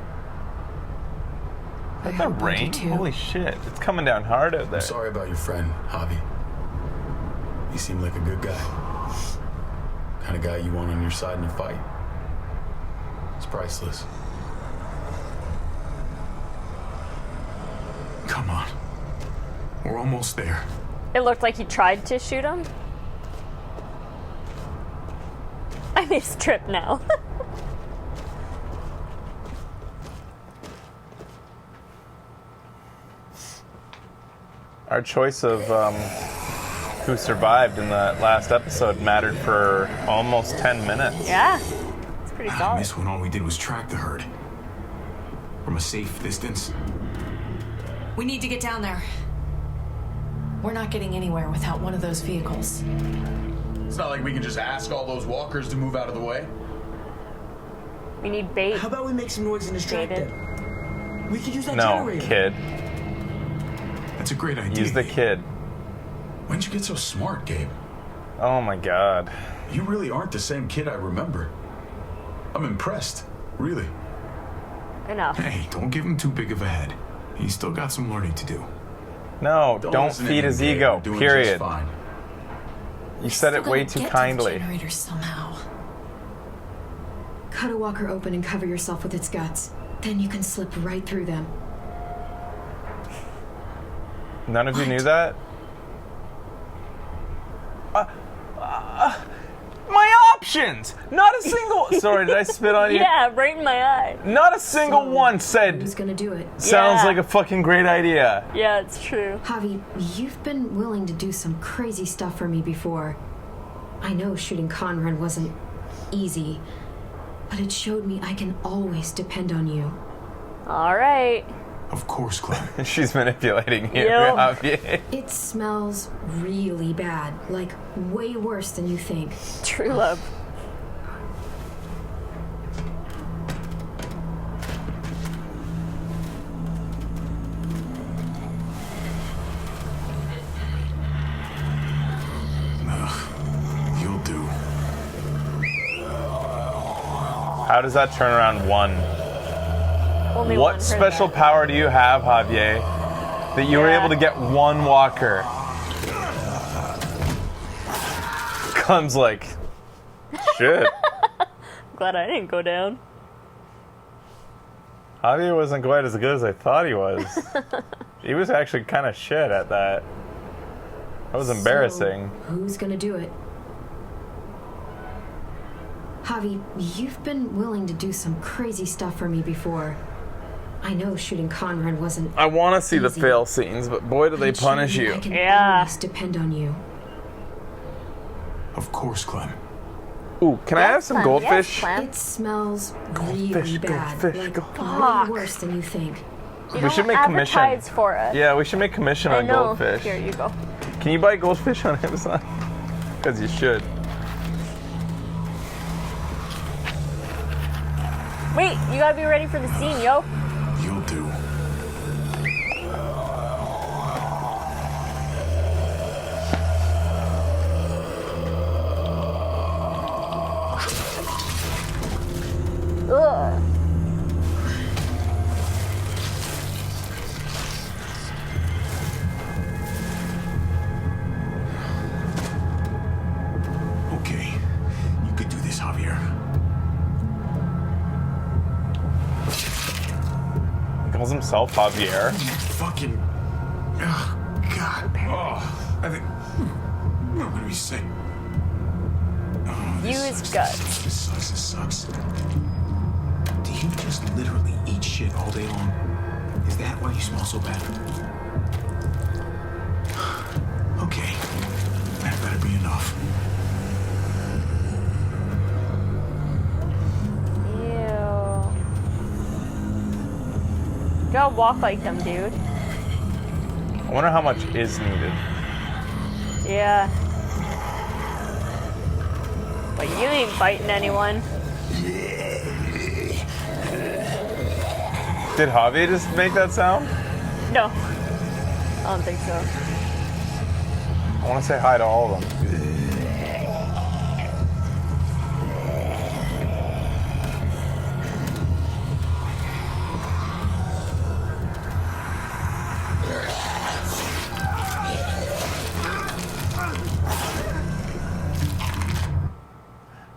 I The hope I rain? do too. Holy shit. It's coming down hard out there. I'm sorry about your friend, Javi. He seemed like a good guy. Kind of guy you want on your side in a fight. It's priceless. Come on. We're almost there. It looked like he tried to shoot him. I miss Trip now. Our choice of who survived in the last episode mattered for almost 10 minutes. Yeah. It's pretty I solid. miss when all we did was track the herd. From a safe distance. We need to get down there. We're not getting anywhere without one of those vehicles. It's not like we can just ask all those walkers to move out of the way. We need bait. How about we make some noise and distract David. them? We could use that No, generator. kid. That's a great idea. Use the kid. When'd you get so smart, Gabe? Oh my god. You really aren't the same kid I remember. I'm impressed, really. Enough. Hey, don't give him too big of a head. He's still got some learning to do. No, don't listen to feed him, his Gabe. ego. You're doing Period. just fine. You said it Still way gotta too get to the kindly. generators somehow. Cut a walker open and cover yourself with its guts. Then you can slip right through them. None of you knew that? My options! Not a single... Sorry, did I spit on you? Yeah, right in my eye. Not a single So, one said, Who's gonna do it? sounds Yeah. like a fucking great idea. Yeah, it's true. Javi, you've been willing to do some crazy stuff for me before. I know shooting Conrad wasn't easy, but it showed me I can always depend on you. All right. Of course, Clem. She's manipulating you. Yep. Javier. It smells really bad, like way worse than you think. True love. You'll do. How does that turn around one? Only one What for special that. power do you have, Javier, that you were Yeah. able to get one walker? Clem's like, shit. Glad I didn't go down. Javier wasn't quite as good as I thought he was. He was actually kind of shit at that. That was embarrassing. So, who's gonna do it? Javi, you've been willing to do some crazy stuff for me before. I know shooting Conrad wasn't. I want to see the easy. fail scenes, but boy, do they It showed punish me you. I can Yeah. always depend on you. Of course, Clem. Ooh, can I have some Clem. goldfish? Yes, Clem. It smells really Goldfish, bad, goldfish, like Fuck. way worse than you think. You We should don't make commission. advertise for it. Yeah, we should make commission I on know. goldfish. Here you go. Can you buy goldfish on Amazon? Because you should. Wait, you gotta be ready for the scene, yo. You'll do. Ugh. Okay. You could do this, Javier. He calls himself Javier. Fucking. Oh, God. Oh, I think. I'm gonna be sick. Oh, this Use sucks, guts. This sucks. This sucks. Do you just literally eat shit all day long? Is that why you smell so bad? Okay. That better be enough. Ew. You gotta walk like them, dude. I wonder how much is needed. Yeah. But you ain't biting anyone. Did Javier just make that sound? No. I don't think so. I want to say hi to all of them.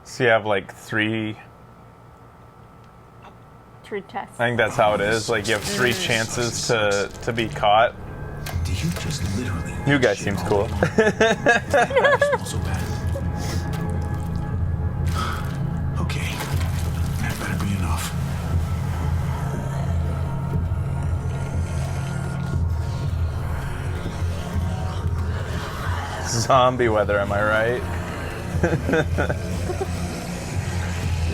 So you have like three. True test. I think that's how it is. Like you have three chances to be caught. Do you just literally? You eat guy shit seems all cool. day long? That smells so bad. Okay. That better be enough. Zombie weather, am I right?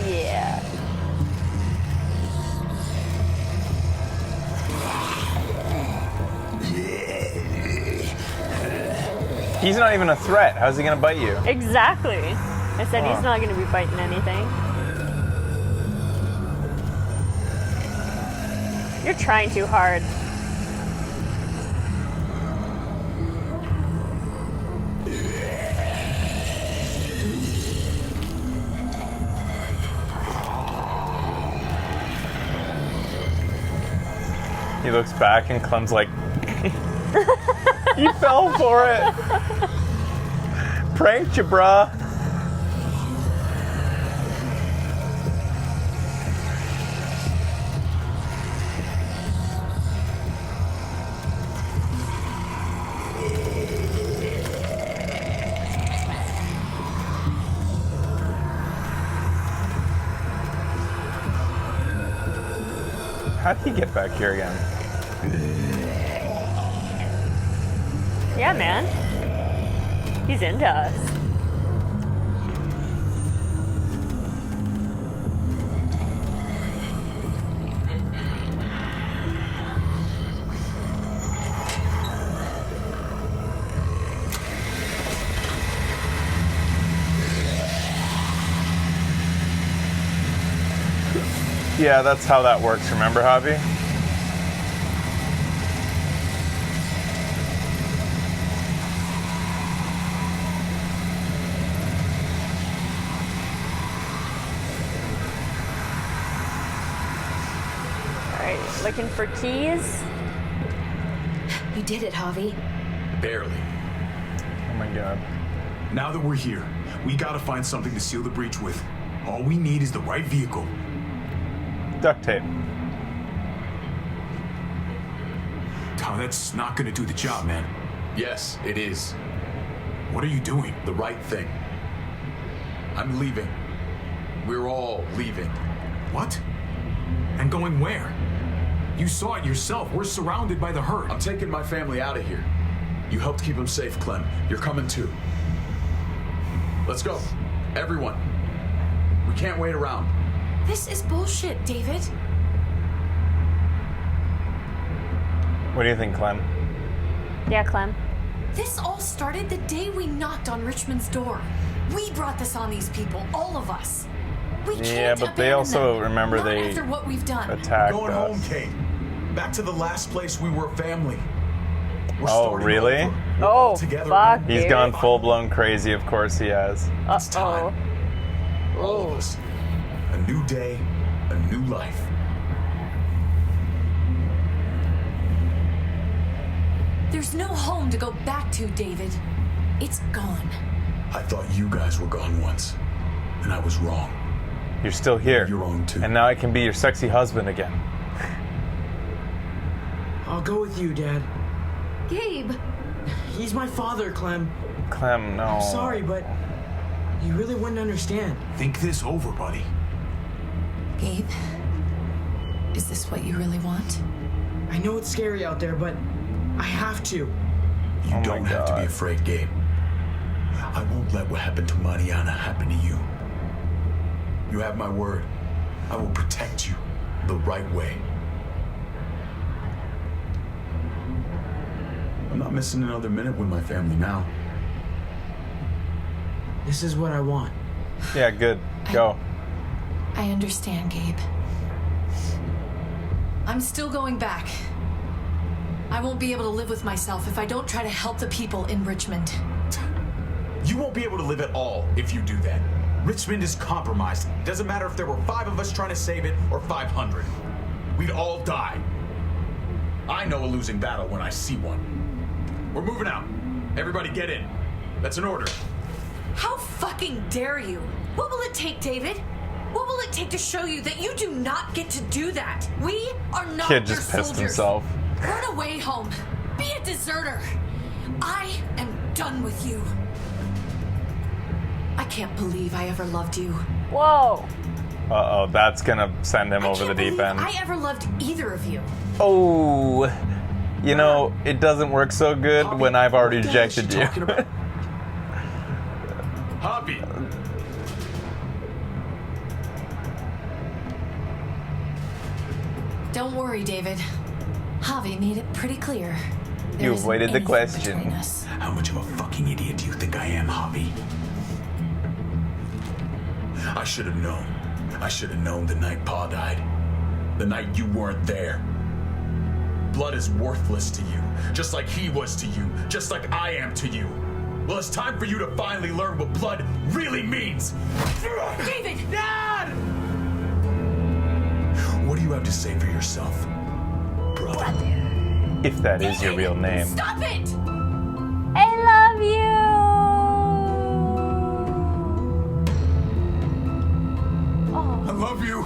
Yeah. He's not even a threat. How's he gonna bite you? Exactly. I said he's not gonna be biting anything. You're trying too hard. He looks back and Clem's like, he fell for it. Pranked you, bruh. How'd he get back here again? Yeah, man. He's into us. Yeah, that's how that works. Remember, Javi? Alright, looking for keys. You did it, Javi. Barely. Oh my god. Now that we're here, we gotta find something to seal the breach with. All we need is the right vehicle. Duct tape. Oh, that's not gonna do the job, man. Yes, it is. What are you doing? The right thing. I'm leaving. We're all leaving. What? And going where? You saw it yourself. We're surrounded by the herd. I'm taking my family out of here. You helped keep them safe, Clem. You're coming too. Let's go. Everyone. We can't wait around. This is bullshit, David. What do you think, Clem? Yeah, Clem. This all started the day we knocked on Richmond's door. We brought this on these people, all of us. We can't Yeah, but they abandon also them, remember not they after what we've done. attacked Going us. home, Kate. Back to the last place we were family. We're Oh, starting really? over. We're Oh, all together fuck, again. He's dude. gone full-blown crazy, of course he has. It's time. All Oh. of us. A new day, a new life. There's no home to go back to, David. It's gone. I thought you guys were gone once, and I was wrong. You're still here. You're wrong too. And now I can be your sexy husband again. I'll go with you, Dad. Gabe! He's my father, Clem. Clem, no. I'm sorry, but you really wouldn't understand. Think this over, buddy. Gabe, is this what you really want? I know it's scary out there, but I have to. You Oh my don't have to be God. afraid, Gabe. I won't let what happened to Mariana happen to you. You have my word. I will protect you the right way. I'm not missing another minute with my family now. This is what I want. Yeah, good. Go. I understand, Gabe. I'm still going back. I won't be able to live with myself if I don't try to help the people in Richmond. You won't be able to live at all if you do that. Richmond is compromised. Doesn't matter if there were 5 of us trying to save it or 500. We'd all die. I know a losing battle when I see one. We're moving out. Everybody get in. That's an order. How fucking dare you? What will it take, David? What will it take to show you that you do not get to do that? We are not Kid your just pissed soldiers. himself. Run away home. Be a deserter. I am done with you. I can't believe I ever loved you. Whoa. Uh-oh, that's gonna send him I over the can't deep believe end. I ever loved either of you. Oh, you know, it doesn't work so good when I've already What the hell is she rejected you. talking about? Hobby. Don't worry, David. Javi made it pretty clear. There You isn't avoided the anything question. between us. How much of a fucking idiot do you think I am, Javi? I should have known. I should have known the night Pa died. The night you weren't there. Blood is worthless to you, just like he was to you, just like I am to you. Well, it's time for you to finally learn what blood really means. David! Dad! What do you have to say for yourself, bro? If that is your real name. Stop it! I love you. Oh, I love you.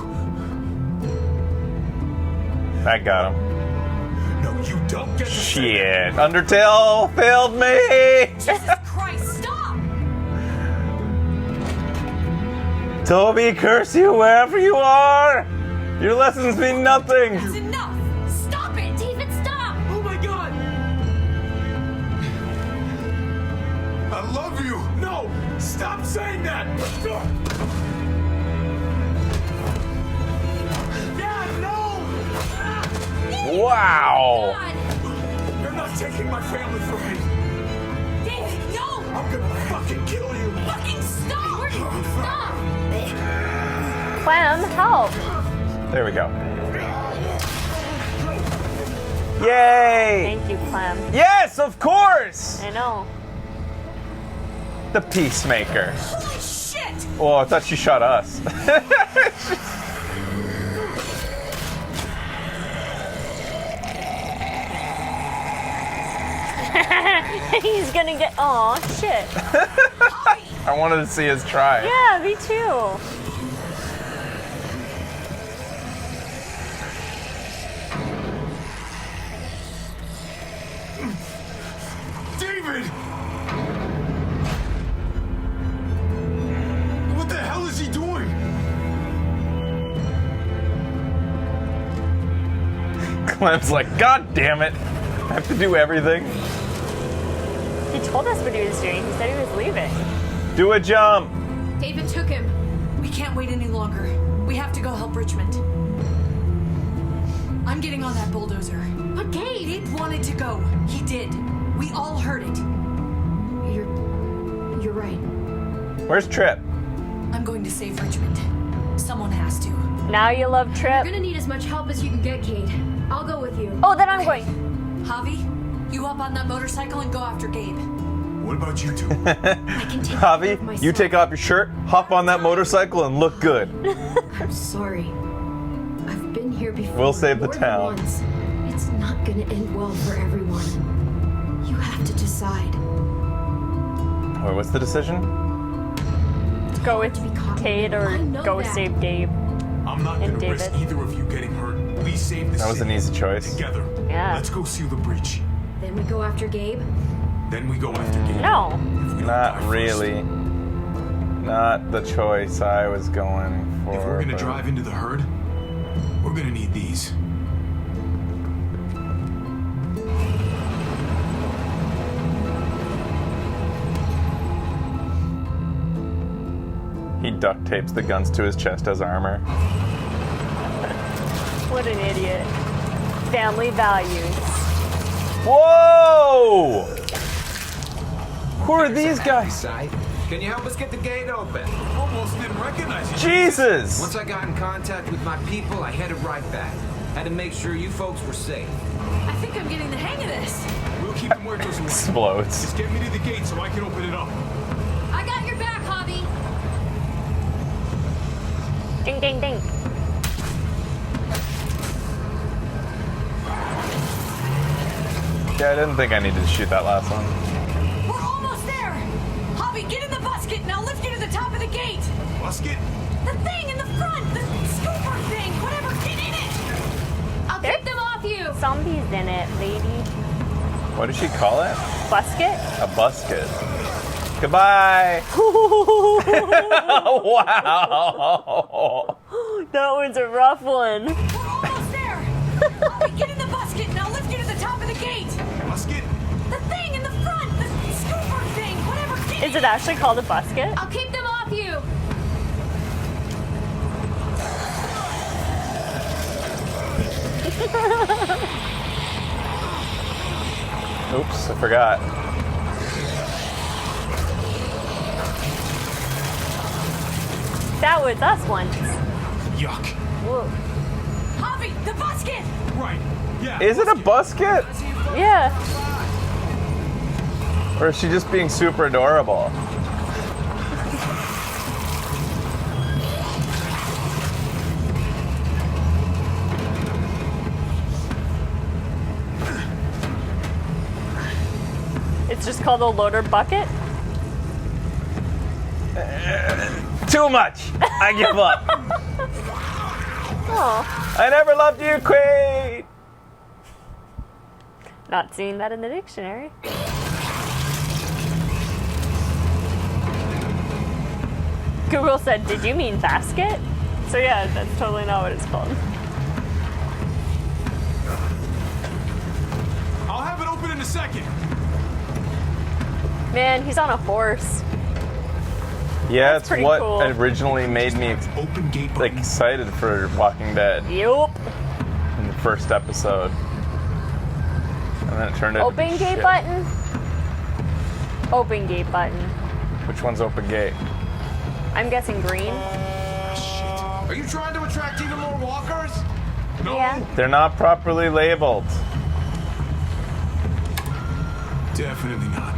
That got him. No, you don't get to say Shit. Undertale failed me. Jesus Christ, stop! Toby, curse you wherever you are. Your lessons mean nothing. That's enough! Stop it! David, stop! Oh my god! I love you! No! Stop saying that! Dad, no! Wow. God! You're not taking my family from me! David, no! I'm gonna fucking kill you! Fucking stop! Stop! Clem, help. There we go. Yay! Thank you, Clem. Yes, of course! I know. The Peacemaker. Holy shit! Oh, I thought she shot us. He's gonna get. Aw, shit. I wanted to see his try. Yeah, me too. David! What the hell is he doing? Clem's like, God damn it. I have to do everything. He told us what he was doing. He said he was leaving. Do a jump. David took him. We can't wait any longer. We have to go help Richmond. I'm getting on that bulldozer. But Gabe! Gabe wanted to go. He did. We all heard it. You're right. Where's Trip? I'm going to save Richmond. Someone has to. Now you love You're Trip. gonna need as much help as you can get, Kate. I'll go with you. Oh, then I'm going. Javi, you hop on that motorcycle and go after Gabe. What about you two? I can take care of Javi, myself. you take off your shirt, hop on that motorcycle, and look good. I'm sorry. I've been here before. We'll save the more than town. once. It's not gonna end well for everyone. You have to decide. Wait, what's the decision? Go with To be caught. Kate or I know go that. save Gabe. I'm not And gonna risk David. either of you getting hurt. We save the That was an city easy choice. together. Yeah. Let's go seal the breach. Then we go after Gabe. Then we go after Gabe. No. If we don't Not die first. really. Not the choice I was going for. If we're gonna but- drive into the herd, we're gonna need these. He duct tapes the guns to his chest as armor. What an idiot. Family values. Whoa! Who are these guys? Can you help us get the gate open? Almost didn't recognize you. Jesus! Once I got in contact with my people, I headed right back. Had to make sure you folks were safe. I think I'm getting the hang of this. We'll keep the muertos away. Explodes. Just get me to the gate so I can open it up. I got your back, Javi. Ding, ding, ding. Yeah, I didn't think I needed to shoot that last one. We're almost there. Javi, get in the busket and I'll lift you to the top of the gate. Musket? The thing in the front, the scooper thing, whatever, get in it. I'll keep them off you. Zombies in it, lady. What did she call it? Busket? A busket. Goodbye! Wow! That was a rough one. We're almost there. Javi, get in the busket and I'll lift you to the top of the gate. Musket? The thing in the front, the scooper thing, whatever, get Is it actually called a busket? I'll keep them off you. Oops, I forgot. That was us once. Yuck. Whoa. Javi, the busket. Right. Yeah. Is it a busket? Yeah. Or is she just being super adorable? It's just called a loader bucket? Too much. I give up. Oh, I never loved you, Quaid. not seeing that in the dictionary. Google said, did you mean basket? So yeah, that's totally not what it's called. I'll have it open in a second. Man, he's on a horse. Yeah, That's it's pretty what cool. originally made me Open gate like button. excited for Walking Dead Yup. in the first episode. And then it turned into Open gate shit. button? Open gate button. Which one's open gate? I'm guessing green. Are you trying to attract even more walkers? No. Yeah. They're not properly labeled. Definitely not.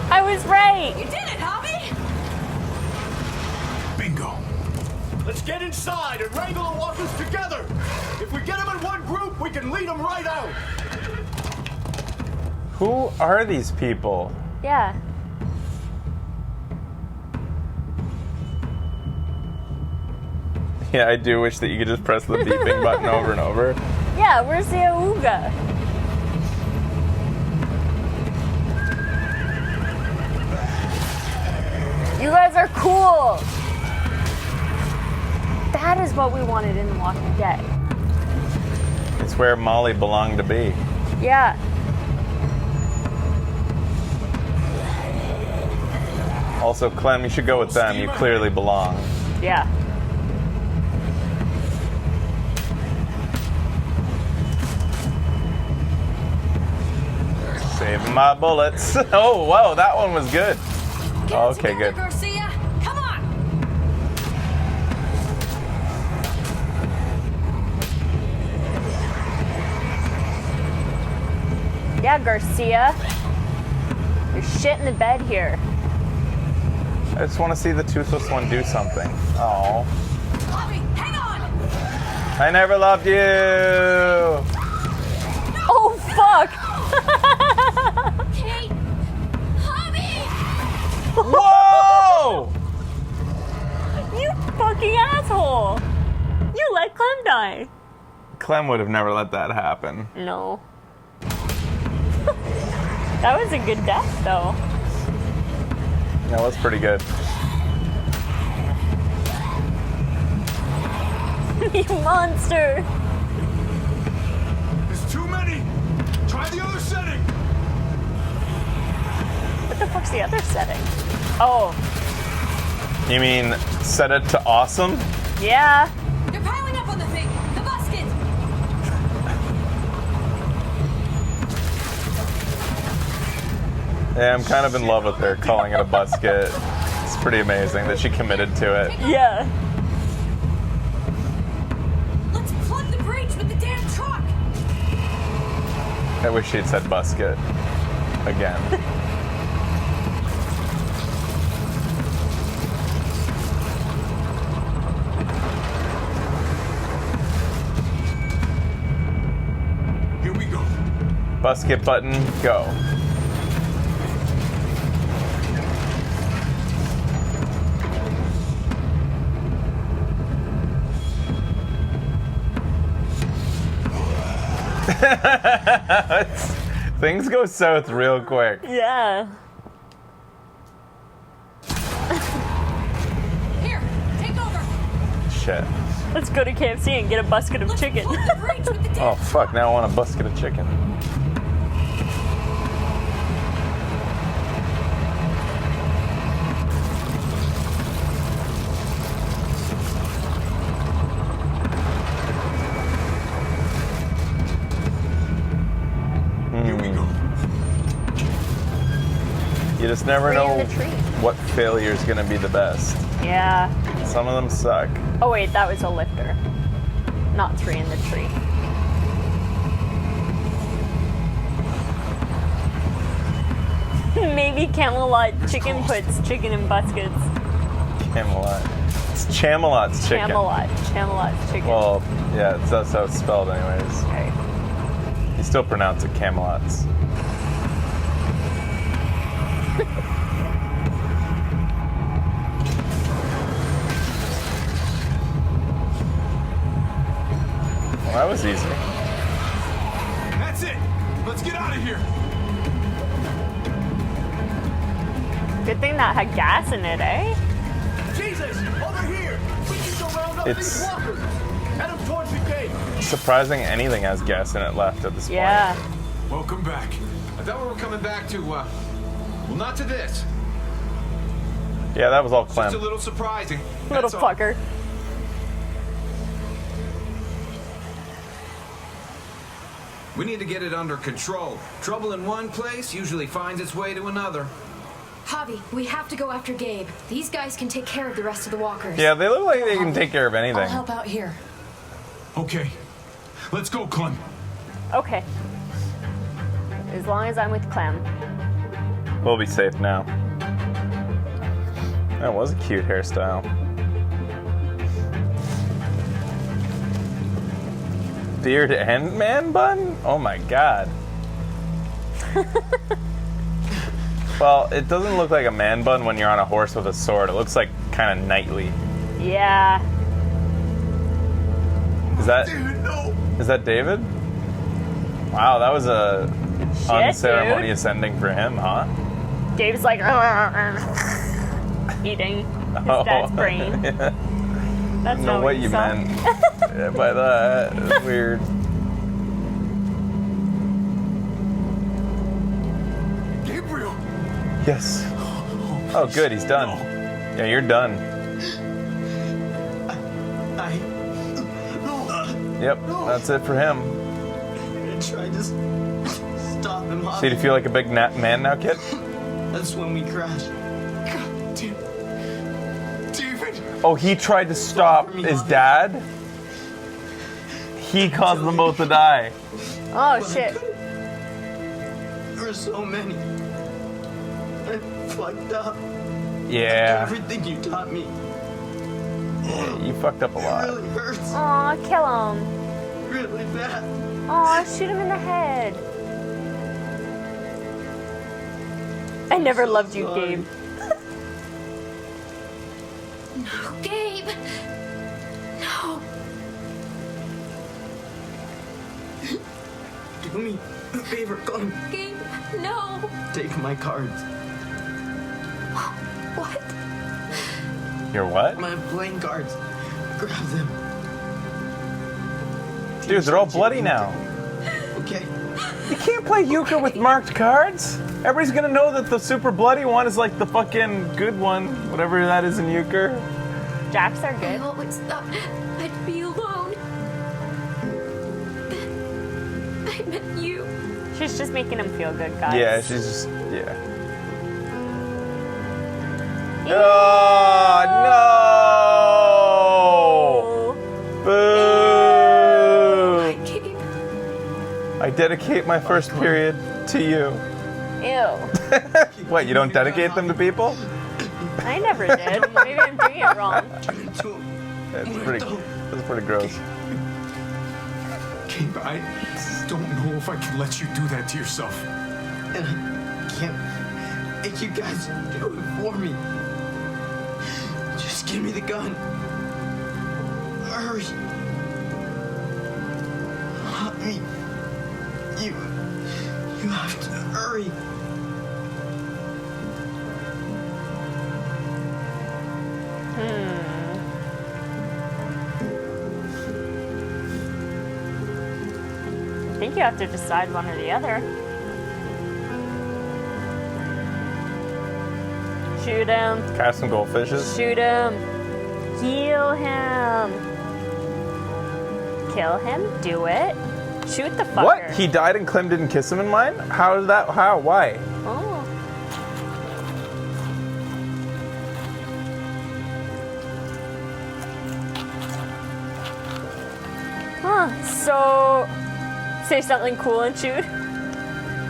I was right. You did it, Hobby! Bingo. Let's get inside and wrangle the walkers together. If we get them in one group, we can lead them right out. Who are these people? Yeah. Yeah, I do wish that you could just press the beeping button over and over. Yeah, where's the Auga? You guys are cool. That is what we wanted in The Walking Dead. It's where Molly belonged to be. Yeah. Also, Clem, you should go with them. You clearly belong. Yeah. Saving my bullets. Oh, whoa, that one was good. Okay, good. Garcia, come on! Yeah, Garcia. You're shit in the bed here. I just want to see the toothless one do something. Oh, Hobby, hang on! I never loved you. Oh, fuck! Kate! Hobby! Whoa! You fucking asshole! You let Clem die. Clem would have never let that happen. No. That was a good death, though. That was pretty good. You monster! There's too many. Try the other setting. What the fuck's the other setting? Oh, You mean set it to awesome? yeah. They're piling up on the thing! The basket! Yeah, I'm kind of in love with her calling it a busket. It's pretty amazing that she committed to it. Yeah. Let's plug the breach with the damn truck! I wish she'd said busket again. Here we go. Busket button, go. Things go south real quick. Yeah. Here, take over! Shit. Let's go to KFC and get a basket of chicken. Plug the breach with the damn Oh fuck, now I want a busket of chicken. Here we go. You just never Tree in know the tree. what failure's gonna be the best. Yeah. Some of them suck. Oh wait, that was a lifter. Not three in the tree. Maybe Camelot chicken puts chicken in baskets. Camelot. It's Chamelot's chicken. Chamelot's chicken. Well, yeah, that's how it's spelled anyways. Right. You still pronounce it Camelot's. Well, that was easy. That's it. Let's get out of here. Good thing that had gas in it, eh? Jesus, over here. We can go round up It's- these walkers. Head them towards the gate. Surprising anything has gas in it left at this point. Yeah. Welcome back. I thought we were coming back to, well, not to this. Yeah, that was all Just a Clem. little surprising. Little That's all. fucker. We need to get it under control. Trouble in one place usually finds its way to another. Javi, we have to go after Gabe. These guys can take care of the rest of the walkers. Yeah, they look like they can take care of I'll anything. help out here. Okay. Let's go, Clem. Okay. As long as I'm with Clem. We'll be safe now. That was a cute hairstyle. Beard and man bun? Oh my god. Well, it doesn't look like a man bun when you're on a horse with a sword. It looks like kind of knightly. Yeah. Is that Dude, no. is that David? Wow, that was a Shit, unceremonious ending for him, huh? Dave's like eating his dad's brain. Yeah. That's I don't know not what you saw. meant by that. It's weird. Gabriel. Yes. Oh, good. He's done. Yeah, you're done. Yep, that's it for him. I tried to stop him. So do you feel like a big man now, kid? That's when we crashed. God damn. David. Oh, he tried to stop his dad? He caused them both to die. Oh shit. There were so many. I fucked up. Yeah. Everything you taught me. You fucked up a It lot. really hurts. Aw, kill him. Really bad. Aw, shoot him in the head. I never loved you, sorry. Gabe. No, Gabe. No. Do me a favor, Clem. Gabe, no. Take my cards. What? Your what? My playing cards. Grab them. Dude, they're all bloody now. Okay. You can't play euchre with marked cards. Everybody's gonna know that the super bloody one is like the fucking good one, whatever that is in euchre. Jacks are I good. always thought I'd be alone. I met you. She's just making him feel good, guys. Yeah, she's just, yeah. Ew. Oh, no! Boo! Gabe. I dedicate my first period to you. Ew. What, you don't dedicate them to people? I never did. Maybe I'm doing it wrong. That's pretty gross. Gabe, I don't know if I can let you do that to yourself. And I can't make you guys do it for me. Just give me the gun. Hurry. Hurry. You have to hurry. I think you have to decide one or the other. Shoot him. Catch some goldfishes. Shoot him. Heal him. Kill him. Do it. Shoot the fucker. What? He died and Clem didn't kiss him in mine? How did that? How? Why? Oh. Huh. So, say something cool and shoot.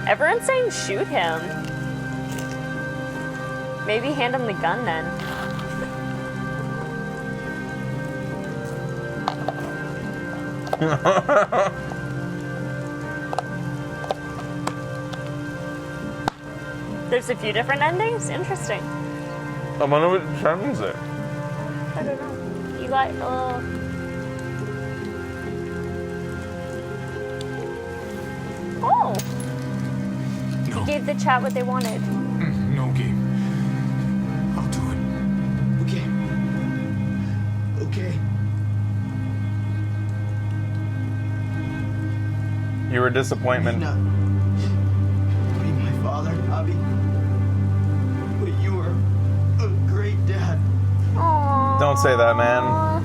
Everyone's saying shoot him. Maybe hand him the gun then. There's a few different endings? Interesting. I wonder what determines it. I don't know. You got Oh! No. You gave the chat what they wanted. No, Gabe. I'll do it. Okay. Okay. You were a disappointment. Not be my father, Javi. But you were a great dad. Aww. Don't say that, man.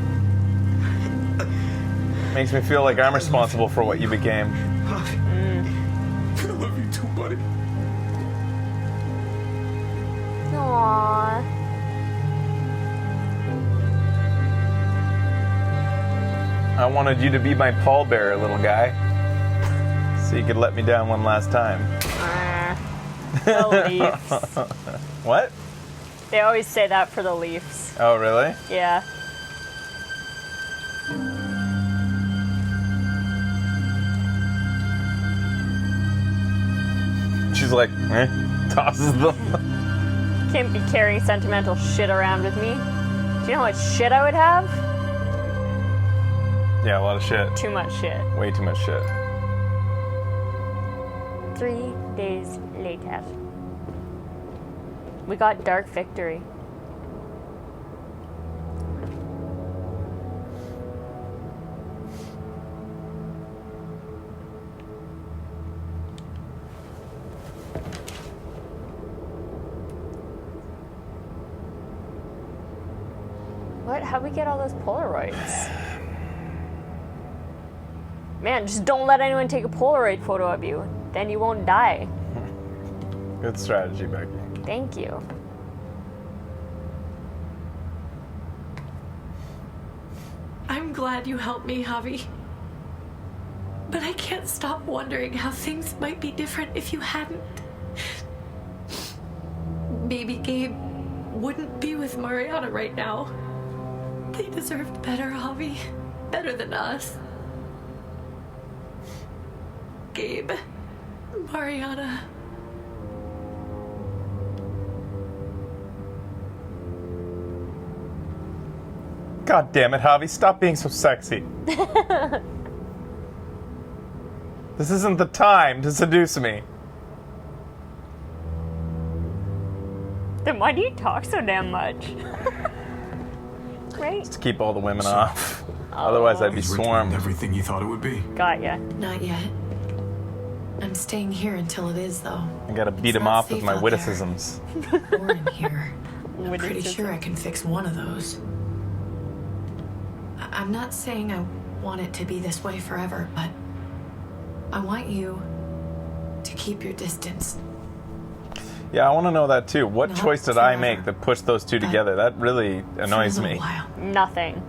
Makes me feel like I'm responsible for what you became. I love you too, buddy. Aww. I wanted you to be my pallbearer, little guy. So you could let me down one last time. The Leafs. What? They always say that for the Leafs. Oh, really? Yeah. She's like, tosses them. Can't be carrying sentimental shit around with me. Do you know how much shit I would have? Yeah, a lot of shit. Too much shit. Way too much shit. 3 days later. We got Dark Victory. What? How'd we get all those Polaroids? Man, just don't let anyone take a Polaroid photo of you. Then you won't die. Good strategy, Becky. Thank you. I'm glad you helped me, Javi. But I can't stop wondering how things might be different if you hadn't. Maybe Gabe wouldn't be with Mariana right now. They deserved better, Javi. Better than us. Gabe, Mariana. God damn it, Javi, stop being so sexy. This isn't the time to seduce me. Then why do you talk so damn much? Right? Just to keep all the women off. Otherwise, I'd be swarmed. Everything you thought it would be. Got ya. Not yet. I'm staying here until it is, though. I gotta beat him off with my witticisms. Or in here. I'm pretty sure I can fix one of those. I'm not saying I want it to be this way forever, but I want you to keep your distance. Yeah, I want to know that too. What Not choice did I forever, make that pushed those two together? That really annoys for a little me. while. Nothing.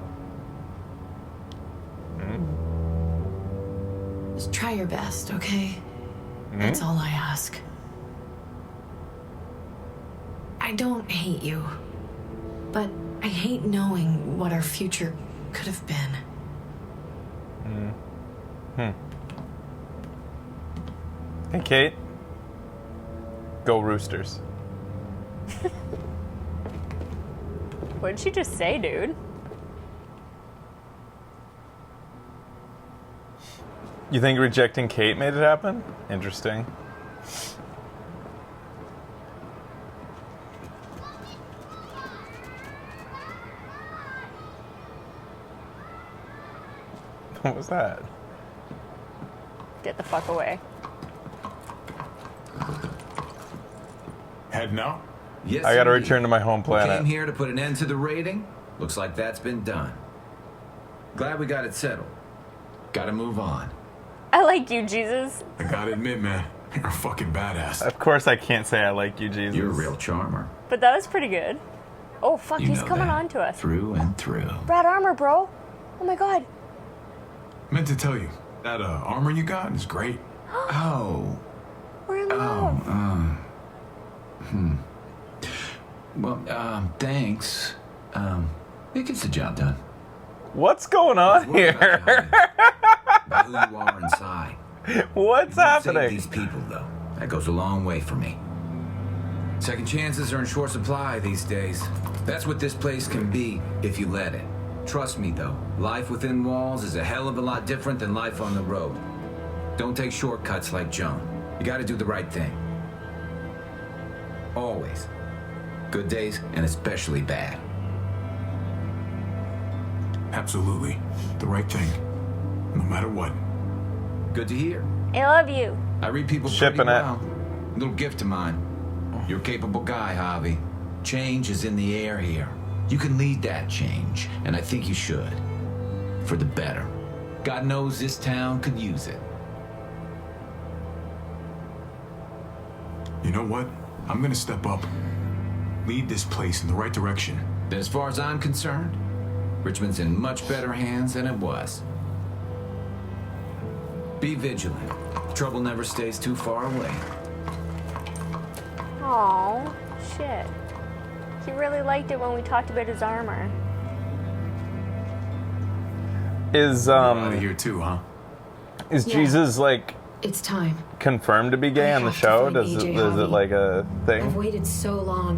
Just try your best, okay? That's all I ask. I don't hate you, but I hate knowing what our future could have been. Hey, Kate. Go Roosters. What did she just say, dude? You think rejecting Kate made it happen? Interesting. What was that? Get the fuck away. Heading out? Yes, I gotta indeed. return to my home We planet. came here to put an end to the raiding. Looks like that's been done. Glad we got it settled. Gotta move on. I like you, Jesus. I gotta admit, man, you're a fucking badass. Of course I can't say I like you, Jesus. You're a real charmer. But that was pretty good. Oh, fuck, You he's know coming that. on to us. Through and through. Brad Armor, bro. Oh my god. Meant to tell you, that armor you got is great. Oh. We're in love. Well, thanks. It gets the job done. What's going on here? About who you are inside. What's happening? Save these people, though. That goes a long way for me. Second chances are in short supply these days. That's what this place can be if you let it. Trust me, though. Life within walls is a hell of a lot different than life on the road. Don't take shortcuts like Joan. You gotta do the right thing. Always. Good days, and especially bad. Absolutely. The right thing. No matter what. Good to hear. I love you. I read people Shipping pretty it. well. Little gift of mine. You're a capable guy, Javi. Change is in the air here. You can lead that change, and I think you should. For the better. God knows this town could use it. You know what? I'm gonna step up. Lead this place in the right direction. As far as I'm concerned, Richmond's in much better hands than it was. Be vigilant. Trouble never stays too far away. Oh, shit. He really liked it when we talked about his armor. Is out of here too, huh? Is Yeah. Jesus like It's time. confirmed to be gay I on the have to show? find Does AJ it, is it Javi. like a I've thing? waited so long.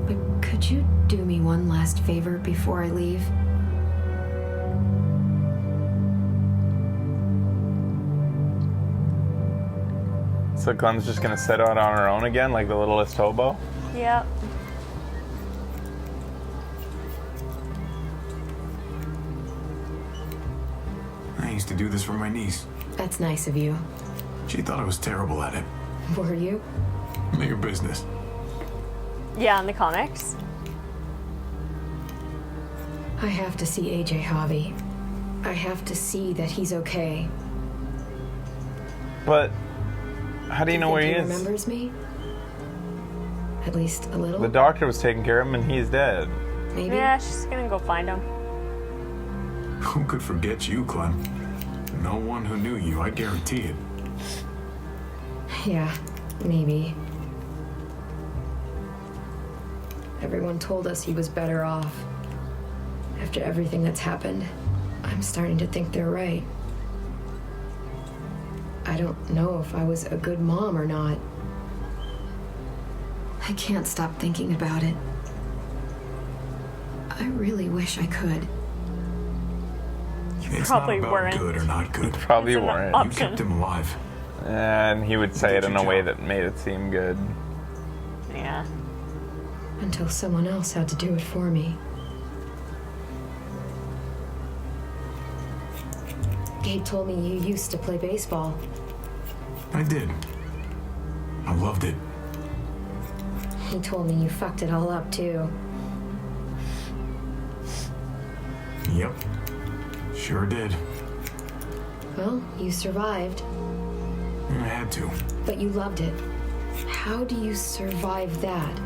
But could you do me one last favor before I leave? So Clem's just gonna set out on her own again, like the littlest hobo? Yep. I used to do this for my niece. That's nice of you. She thought I was terrible at it. Were you? None of your business. Yeah, in the comics. I have to see AJ Javi. I have to see that he's okay. But how do you know where he Think is? remembers me? At least a little? The doctor was taking care of him and he's dead. Maybe? Yeah, she's gonna go find him. Who could forget you, Clem? No one who knew you, I guarantee it. Yeah, maybe. Everyone told us he was better off. After everything that's happened, I'm starting to think they're right. I don't know if I was a good mom or not. I can't stop thinking about it. I really wish I could. It's probably not about weren't. good or not good. Probably It's an weren't. You option. kept him alive. And he would say it Did in a your way job. that made it seem good. Yeah. Until someone else had to do it for me. Gabe told me you used to play baseball. I did. I loved it. He told me you fucked it all up too. Yep. Sure did. Well, you survived, I had to. but you loved it. How do you survive that?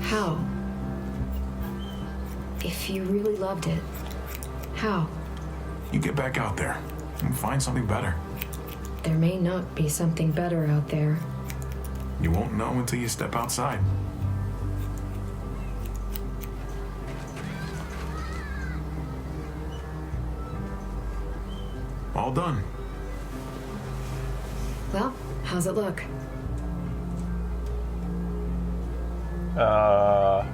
How? If you really loved it, how? You get back out there and find something better. There may not be something better out there. You won't know until you step outside. All done. Well, how's it look?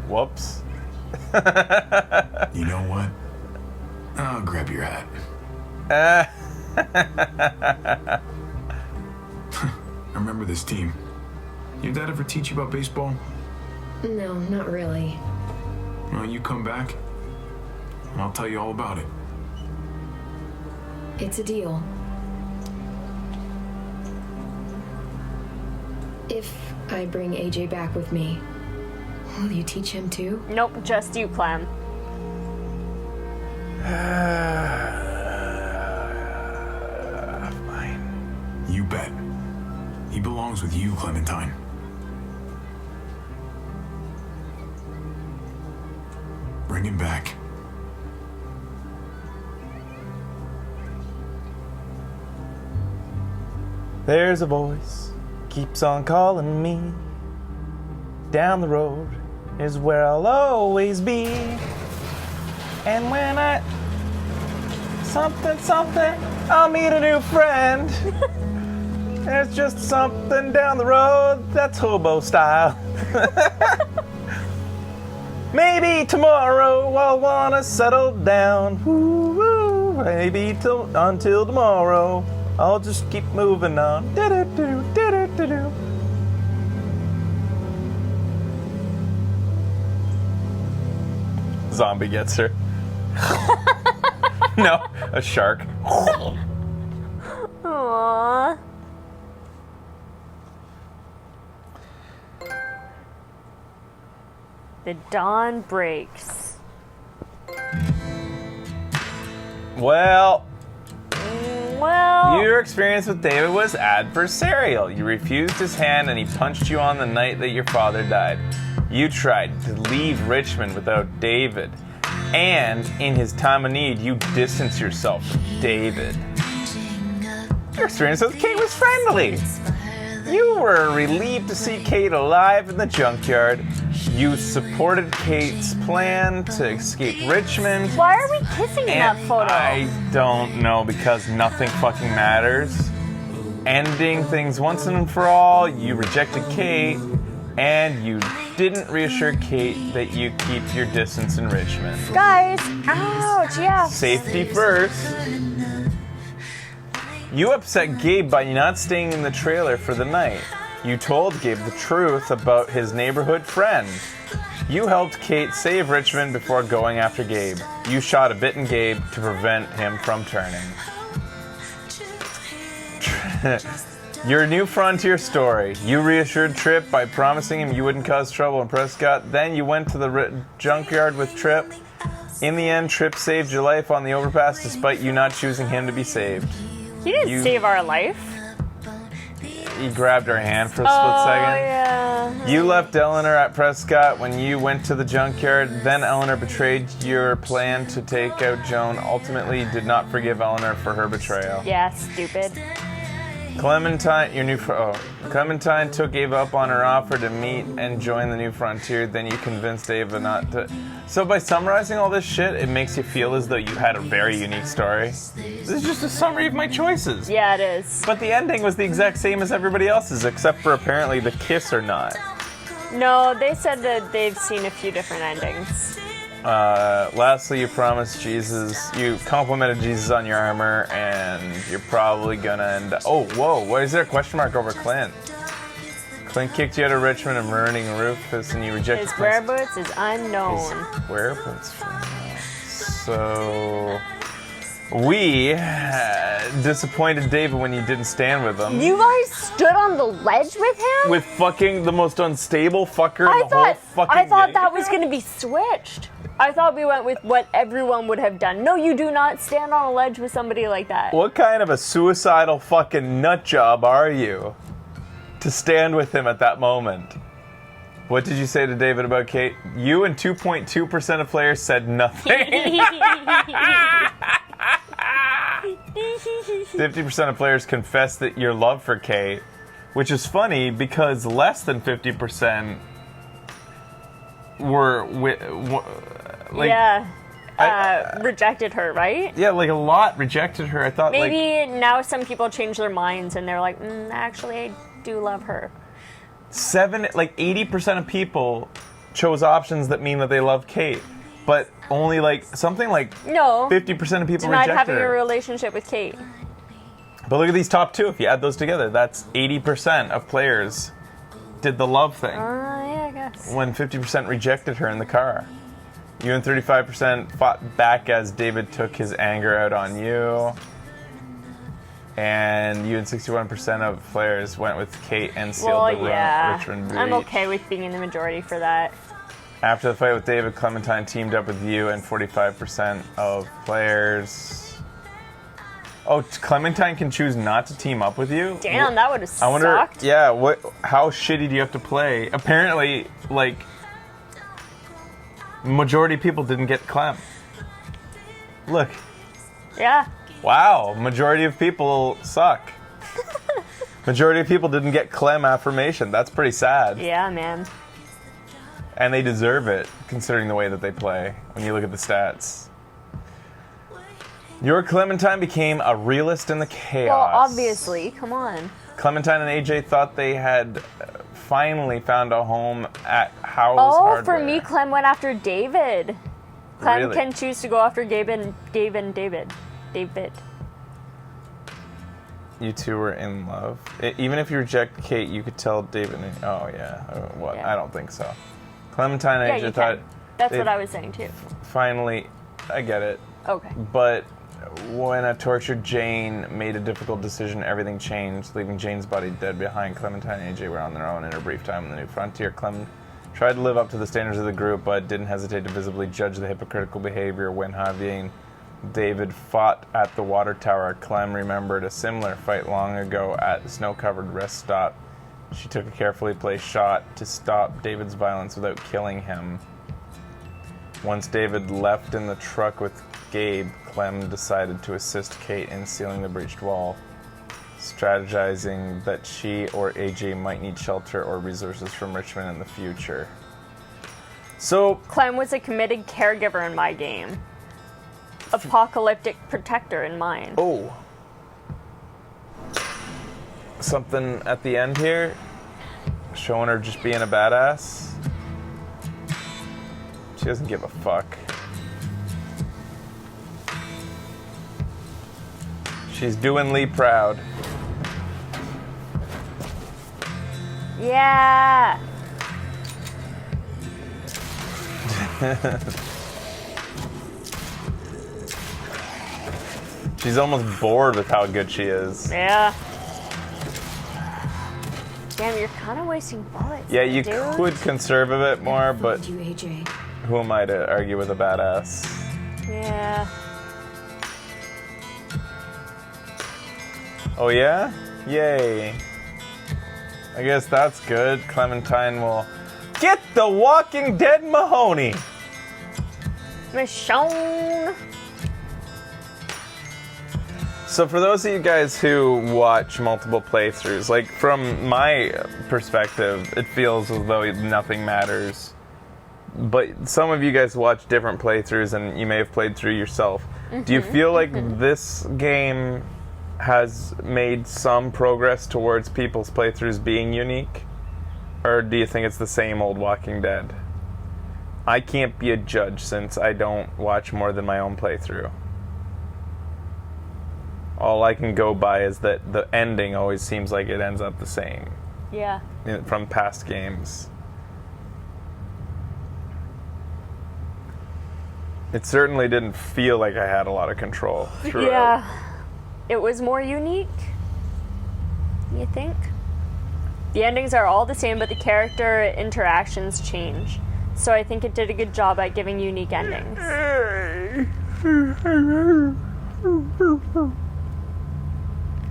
Whoops. You know what? I'll grab your hat. I remember this team. Your dad ever teach you about baseball? No, not really. Well, you come back, and I'll tell you all about it. It's a deal. If I bring AJ back with me, will you teach him too? Nope, just you, Clem. Fine. You bet. He belongs with you, Clementine. Bring him back. There's a voice keeps on calling me. down the road is where I'll always be. And when something, I'll meet a new friend. There's just something down the road that's hobo style. Maybe tomorrow I'll wanna settle down. Woo-woo. Maybe until tomorrow I'll just keep moving on. Do-do-do, do-do-do-do. Zombie gets her. No, a shark. Aww. The dawn breaks. Well, Well, your experience with David was adversarial. You refused his hand and he punched you on the night that your father died. You tried to leave Richmond without David. And in his time of need, you distanced yourself from David. Your experience with Kate was friendly. You were relieved to see Kate alive in the junkyard. You supported Kate's plan to escape Richmond. why are we kissing in that photo? I don't know, because nothing fucking matters. Ending things once and for all, you rejected Kate, and you didn't reassure Kate that you keep your distance in Richmond. Guys, ouch, yeah. Safety first. You upset Gabe by not staying in the trailer for the night. You told Gabe the truth about his neighborhood friend. You helped Kate save Richmond before going after Gabe. You shot a bitten Gabe to prevent him from turning. Your new frontier story. You reassured Tripp by promising him you wouldn't cause trouble in Prescott. Then you went to the junkyard with Tripp. In the end, Tripp saved your life on the overpass despite you not choosing him to be saved. He didn't save our life. He grabbed her hand for a split second. Yeah. You left Eleanor at Prescott when you went to the junkyard. Then Eleanor betrayed your plan to take out Joan. Ultimately, did not forgive Eleanor for her betrayal. Yeah, stupid. Clementine, Clementine gave up on her offer to meet and join the New Frontier. Then you convinced Ava not to. So by summarizing all this shit, it makes you feel as though you had a very unique story. This is just a summary of my choices. Yeah, it is. But the ending was the exact same as everybody else's, except for apparently the kiss or not. No, they said that they've seen a few different endings. Lastly, you promised Jesus, you complimented Jesus on your armor, and you're probably gonna end up. Oh, whoa, why is there a question mark over Clint? Clint kicked you out of Richmond and ruining Rufus, and you rejected His whereabouts is unknown. His whereabouts. So, we disappointed David when you didn't stand with him. You guys stood on the ledge with him? With fucking the most unstable fucker in the whole fucking I thought game. that was going to be switched. I thought we went with what everyone would have done. No, you do not stand on a ledge with somebody like that. What kind of a suicidal fucking nut job are you to stand with him at that moment? What did you say to David about Kate? You and 2.2% of players said nothing. 50% of players confessed that your love for Kate, which is funny because less than 50% were rejected her, right? Yeah, like a lot rejected her. I thought maybe now some people change their minds and they're like, actually, I do love her. 80% of people chose options that mean that they love Kate, but only something like 50% of people denied rejected having her. a relationship with Kate. But look at these top two. If you add those together, that's 80% of players did the love thing. Yeah, I guess. When 50% rejected her in the car. You and 35% fought back as David took his anger out on you. And you and 61% of players went with Kate and sealed the Richmond breach. I'm okay with being in the majority for that. After the fight with David, Clementine teamed up with you and 45% of players. Oh, Clementine can choose not to team up with you? Damn, that would have sucked. I wonder, yeah, how shitty do you have to play? Apparently, majority of people didn't get Clem. Look. Yeah. Wow, majority of people suck. Majority of people didn't get Clem affirmation. That's pretty sad. Yeah, man. And they deserve it, considering the way that they play, when you look at the stats. Your Clementine became a realist in the chaos. Well, obviously. Come on. Clementine and AJ thought they had finally found a home at Howell's Oh, Hardware. for me, Clem went after David. Clem Really? can choose to go after David. David. You two were in love. Even if you reject Kate, you could tell David. Oh yeah. What? Yeah. I don't think so. Clementine and Yeah, AJ you thought. can. That's they what I was saying too. Finally, I get it. Okay. But when a tortured Jane made a difficult decision, everything changed, leaving Jane's body dead behind. Clementine and AJ were on their own in a brief time on the new frontier. Clem tried to live up to the standards of the group, but didn't hesitate to visibly judge the hypocritical behavior when Javier and David fought at the water tower. Clem remembered a similar fight long ago at the snow-covered rest stop. She took a carefully placed shot to stop David's violence without killing him. Once David left in the truck with Gabe, Clem decided to assist Kate in sealing the breached wall, strategizing that she or AJ might need shelter or resources from Richmond in the future. So, Clem was a committed caregiver in my game. Apocalyptic protector in mine. oh. Something at the end here, showing her just being a badass. She doesn't give a fuck. She's doing Lee proud. Yeah. She's almost bored with how good she is. Yeah. Damn, you're kind of wasting bullets. Yeah, you dude. could conserve a bit more, but You, AJ. who am I to argue with a badass? Yeah. Oh yeah? Yay. I guess that's good. Clementine will get the Walking Dead Mahoney. Michonne. So for those of you guys who watch multiple playthroughs, like from my perspective, it feels as though nothing matters. But some of you guys watch different playthroughs and you may have played through yourself. Do you feel like this game has made some progress towards people's playthroughs being unique? Or do you think it's the same old Walking Dead? I can't be a judge since I don't watch more than my own playthrough. All I can go by is that the ending always seems like it ends up the same Yeah. from past games. It certainly didn't feel like I had a lot of control throughout. Yeah. It was more unique. You think? The endings are all the same, but the character interactions change. So I think it did a good job at giving unique endings.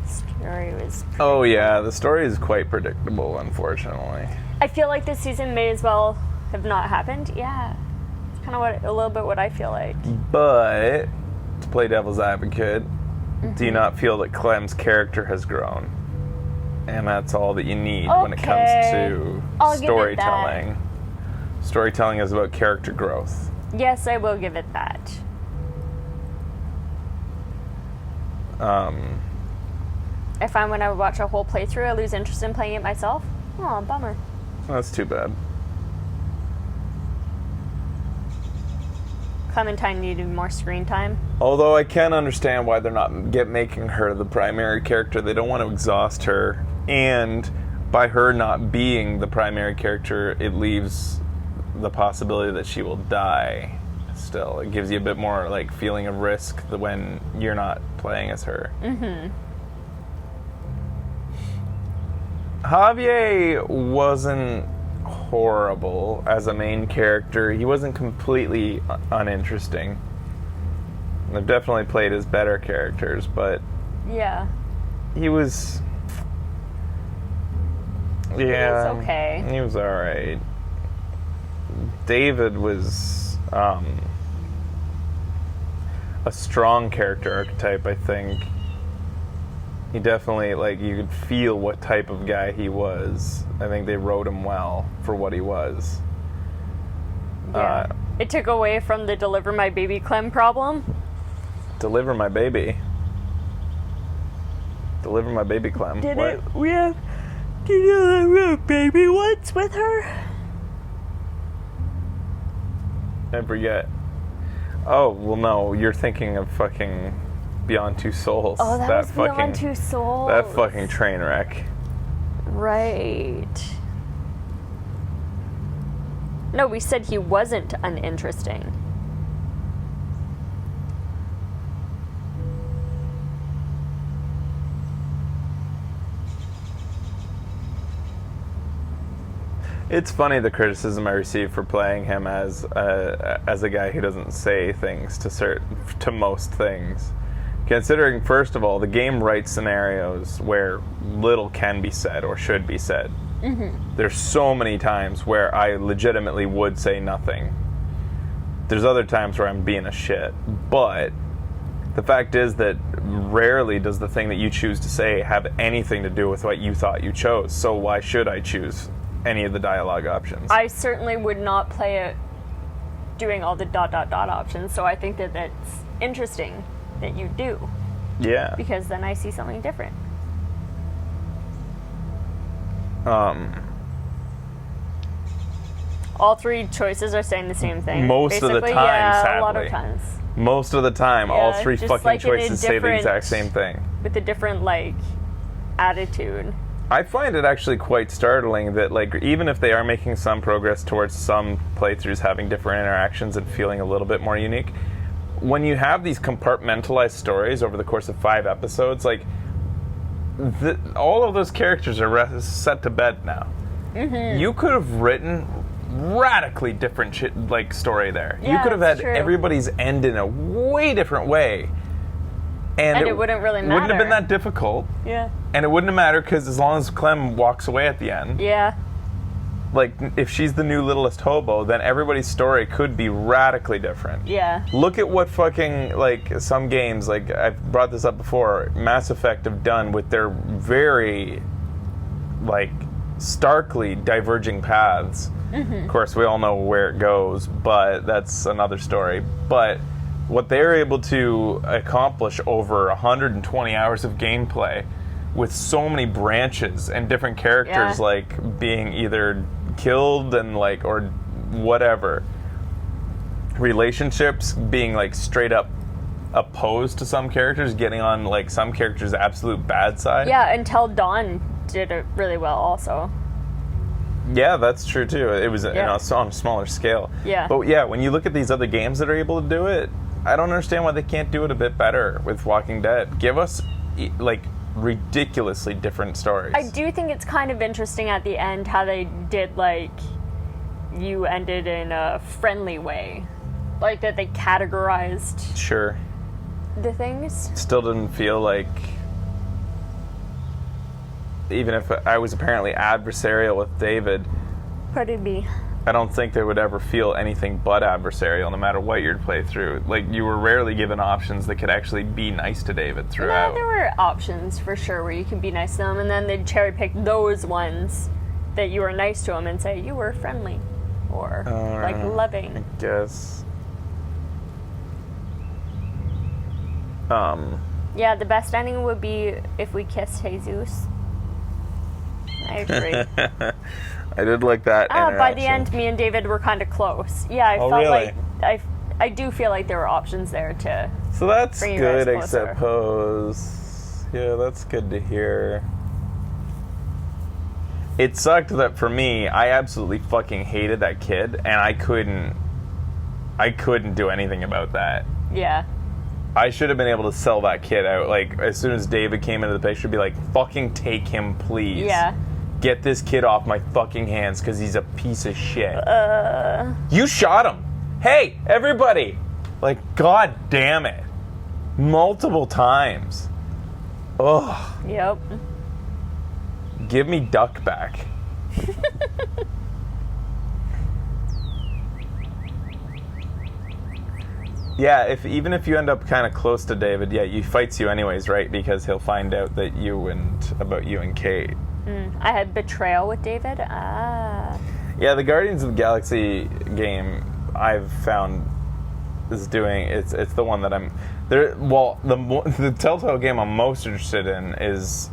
Story was. Oh yeah, the story is quite predictable, unfortunately. I feel like this season may as well have not happened. Yeah. It's kind of a little bit what I feel like. But to play devil's advocate, do you not feel that Clem's character has grown? And that's all that you need when it comes to I'll give it storytelling. Storytelling is about character growth. Yes, I will give it that. I find when I watch a whole playthrough, I lose interest in playing it myself. Oh, bummer. That's too bad. Clementine needed more screen time. Although I can understand why they're not making her the primary character. They don't want to exhaust her. And by her not being the primary character, it leaves the possibility that she will die still. It gives you a bit more like feeling of risk when you're not playing as her. Mm-hmm. Javier wasn't horrible as a main character. He wasn't completely uninteresting. I've definitely played his better characters, but Yeah. he was... Yeah. He was okay. He was alright. David was a strong character archetype, I think. He definitely, like, you could feel what type of guy he was. I think they wrote him well for what he was. Yeah. It took away from the deliver my baby Clem problem. Deliver my baby. Deliver my baby Clem. Did What? it? We have to deliver a baby once with her. I forget. Oh, well, no. You're thinking of fucking Beyond Two Souls. Oh, that was Beyond Two Souls. That fucking train wreck. Right. No, we said he wasn't uninteresting. It's funny the criticism I receive for playing him as a guy who doesn't say things to most things. Considering, first of all, the game writes scenarios where little can be said or should be said. Mm-hmm. There's so many times where I legitimately would say nothing. There's other times where I'm being a shit. But the fact is that rarely does the thing that you choose to say have anything to do with what you thought you chose. So why should I choose any of the dialogue options? I certainly would not play it doing all the ... options, so I think that that's interesting that you do. Yeah. Because then I see something different. All three choices are saying the same thing. Most of the basically. time, yeah, sadly. a lot of times. Most of the time, all Yeah, three just fucking like in a choices say the different- exact same thing. With a different, like, attitude. I find it actually quite startling that, like, even if they are making some progress towards some playthroughs having different interactions and feeling a little bit more unique, when you have these compartmentalized stories over the course of 5 episodes, like, all of those characters are set to bed now. Mm-hmm. You could have written radically different story there. You Yeah, could have it's had true. everybody's end in a way different way. And it wouldn't really Wouldn't have been matter. that difficult. Yeah. And it wouldn't have mattered because as long as Clem walks away at the end, Yeah. like if she's the new littlest hobo, then everybody's story could be radically different. Yeah. Look at what fucking, like, some games, like I've brought this up before, Mass Effect have done with their very, like, starkly diverging paths. Mhm. Of course, we all know where it goes, but that's another story. But what they're able to accomplish over 120 hours of gameplay with so many branches and different characters, Yeah. like being either killed and like or whatever, relationships being like straight up opposed to some characters, getting on like some characters' absolute bad side. Yeah, Until Dawn did it really well also. Yeah, that's true too. It was Yeah. on a smaller scale. Yeah. But yeah, when you look at these other games that are able to do it, I don't understand why they can't do it a bit better with Walking Dead. Give us like ridiculously different stories. I do think it's kind of interesting at the end how they did, like, you ended in a friendly way. Like that they categorized Sure. the things. Still didn't feel like, even if I was apparently adversarial with David, Pardon me. I don't think they would ever feel anything but adversarial, no matter what you'd play through. Like, you were rarely given options that could actually be nice to David throughout. Yeah, there were options for sure where you could be nice to them, and then they'd cherry pick those ones that you were nice to them and say you were friendly or like loving. I guess. Yeah, the best ending would be if we kissed Jesus. I agree. I did like that. By the interaction. end, me and David were kind of close. Yeah, I Oh, felt really? like I do feel like there were options there to. So that's bring you guys good, I closer. suppose. Yeah, that's good to hear. It sucked that for me, I absolutely fucking hated that kid, and I couldn't do anything about that. Yeah. I should have been able to sell that kid out. Like, as soon as David came into the picture, be like, fucking take him, please. Yeah. Get this kid off my fucking hands, because he's a piece of shit. You shot him. Hey, everybody. Like, god damn it. Multiple times. Ugh. Yep. Give me Duck back. Yeah, even if you end up kind of close to David, yeah, he fights you anyways, right? Because he'll find out that about you and Kate. I had betrayal with David. Yeah, the Guardians of the Galaxy game I've found is doing it's the one that I'm there. Well, the Telltale game I'm most interested in is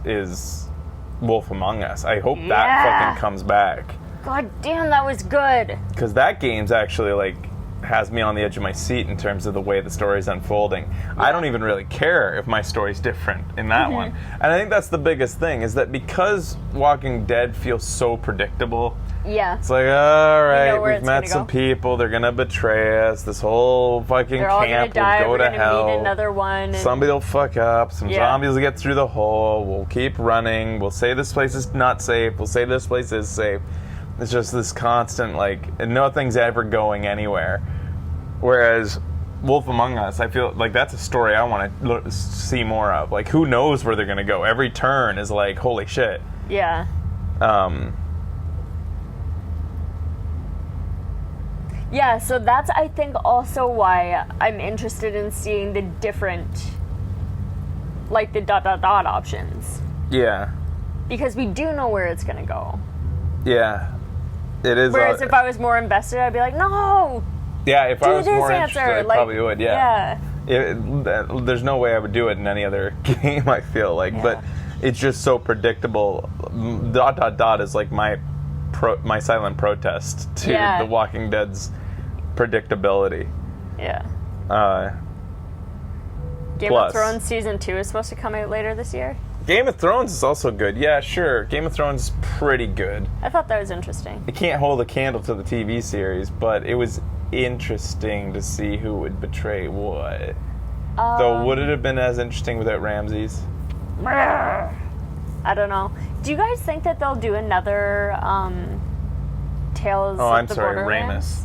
Wolf Among Us. I hope that fucking comes back. God damn, that was good. Because that game's actually like has me on the edge of my seat in terms of the way the story's unfolding. I don't even really care if my story's different in that one. And I think that's the biggest thing, is that because Walking Dead feels so predictable, it's like, all right, we've met some people, they're gonna betray us, this whole fucking camp will go to hell, meet another one, somebody will fuck up, some zombies will get through the hole, we'll keep running, we'll say this place is not safe, we'll say this place is safe. It's just this constant, like, and nothing's ever going anywhere. Whereas Wolf Among Us, I feel like that's a story I want to see more of. Like, who knows where they're going to go? Every turn is like, holy shit. Yeah. Yeah, so that's, I think, also why I'm interested in seeing the different, like, the ... options. Yeah. Because we do know where it's going to go. Yeah. It is. Whereas if I was more invested, I'd be like, no! Yeah, if I was more interested, I probably would, Yeah. There's no way I would do it in any other game, I feel like. But it's just so predictable. ... is like my silent protest to The Walking Dead's predictability. Yeah. Game Plus, of Thrones Season 2 is supposed to come out later this year? Game of Thrones is also good. Yeah, sure. Game of Thrones is pretty good. I thought that was interesting. It can't hold a candle to the TV series, but it was interesting to see who would betray what. Though, would it have been as interesting without Ramses? I don't know. Do you guys think that they'll do another Tales of the Borderlands? Ramus.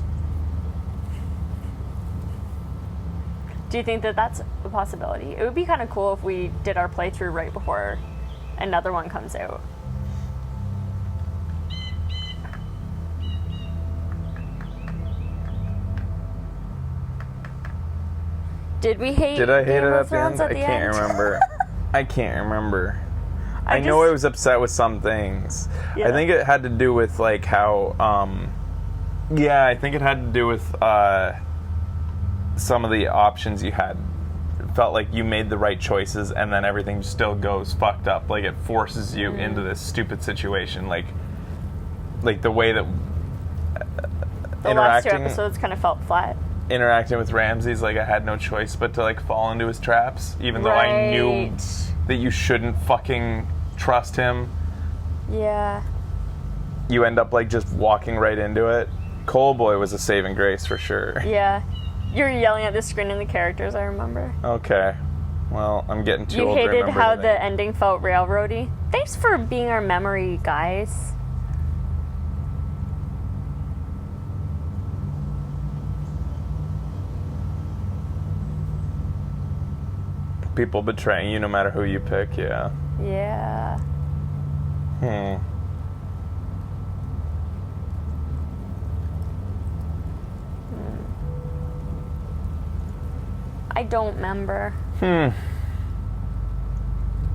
Do you think that that's a possibility? It would be kind of cool if we did our playthrough right before another one comes out. Did we hate Did I hate Game it of at the end? Thrones I can't remember. I can't remember. I just know I was upset with some things. Yeah. I think it had to do with like how I think it had to do with some of the options you had. It felt like you made the right choices and then everything still goes fucked up. Like it forces you into this stupid situation. Like the way that the last 2 episodes kind of felt flat. Interacting with Ramses, like I had no choice but to like fall into his traps, even though I knew that you shouldn't fucking trust him. Yeah. You end up like just walking right into it. Coalboy was a saving grace for sure. Yeah. You were yelling at the screen and the characters, I remember. Okay. Well, I'm getting too old to remember. You hated how everything. the ending felt railroady. Thanks for being our memory, guys. People betraying you no matter who you pick, yeah. Yeah. I don't remember.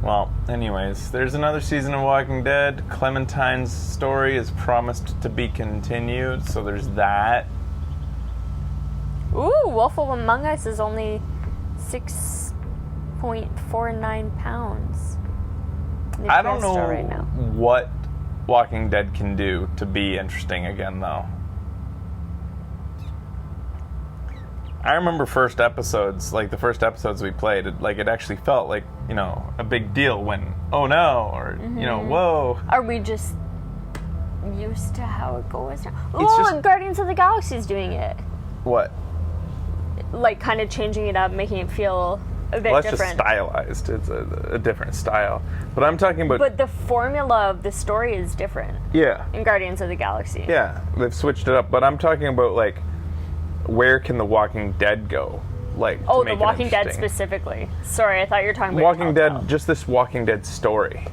Well, anyways, there's another season of Walking Dead. Clementine's story is promised to be continued, so there's that. Ooh, Wolf Among Us is only 6.49 pounds. I don't know right now what Walking Dead can do to be interesting again, though. I remember first episodes, like the first episodes we played, it actually felt like, you know, a big deal when, oh no, or, you know, whoa. Are we just used to how it goes now? Oh, and Guardians of the Galaxy is doing it. What? Like, kind of changing it up, making it feel a bit that's different. Just stylized. It's a different style. But I'm talking about... But the formula of the story is different. Yeah. In Guardians of the Galaxy. Yeah, they've switched it up. But I'm talking about, like, where can The Walking Dead go? Like, oh, The Walking Dead specifically. Sorry, I thought you were talking about Walking Dead, just this Walking Dead story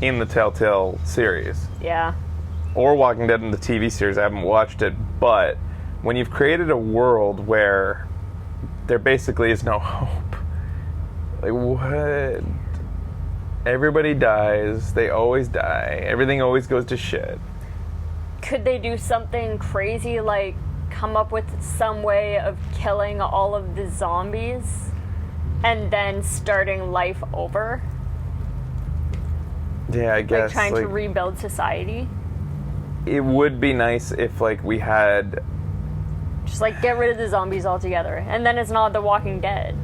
in the Telltale series. Yeah. Or Walking Dead in the TV series. I haven't watched it, but when you've created a world where there basically is no hope, like, what? Everybody dies. They always die. Everything always goes to shit. Could they do something crazy like come up with some way of killing all of the zombies and then starting life over. Yeah, I guess. Like trying to rebuild society. It would be nice if, like, we had... Just, like, get rid of the zombies altogether. And then it's not The Walking Dead,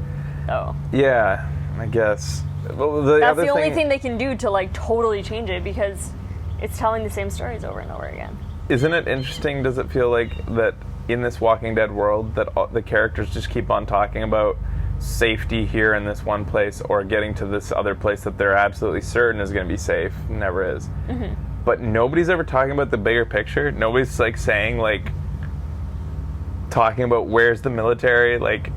though. Yeah, I guess. Well, That's the only thing they can do to, like, totally change it, because it's telling the same stories over and over again. Isn't it interesting, does it feel like, that in this Walking Dead world, that the characters just keep on talking about safety here in this one place, or getting to this other place that they're absolutely certain is going to be safe? Never is. Mm-hmm. But nobody's ever talking about the bigger picture. Nobody's, like, saying, like, talking about where's the military, like,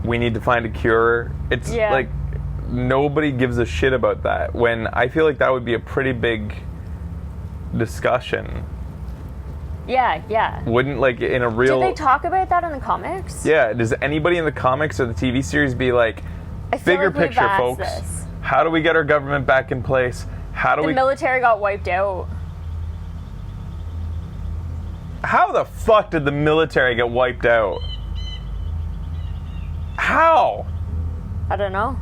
we need to find a cure. It's, like, nobody gives a shit about that, when I feel like that would be a pretty big discussion. Yeah. Wouldn't, like, in a real... Do they talk about that in the comics? Yeah, does anybody in the comics or the TV series be like, bigger like picture, folks, this. How do we get our government back in place? How do the military got wiped out. How the fuck did the military get wiped out? How? I don't know.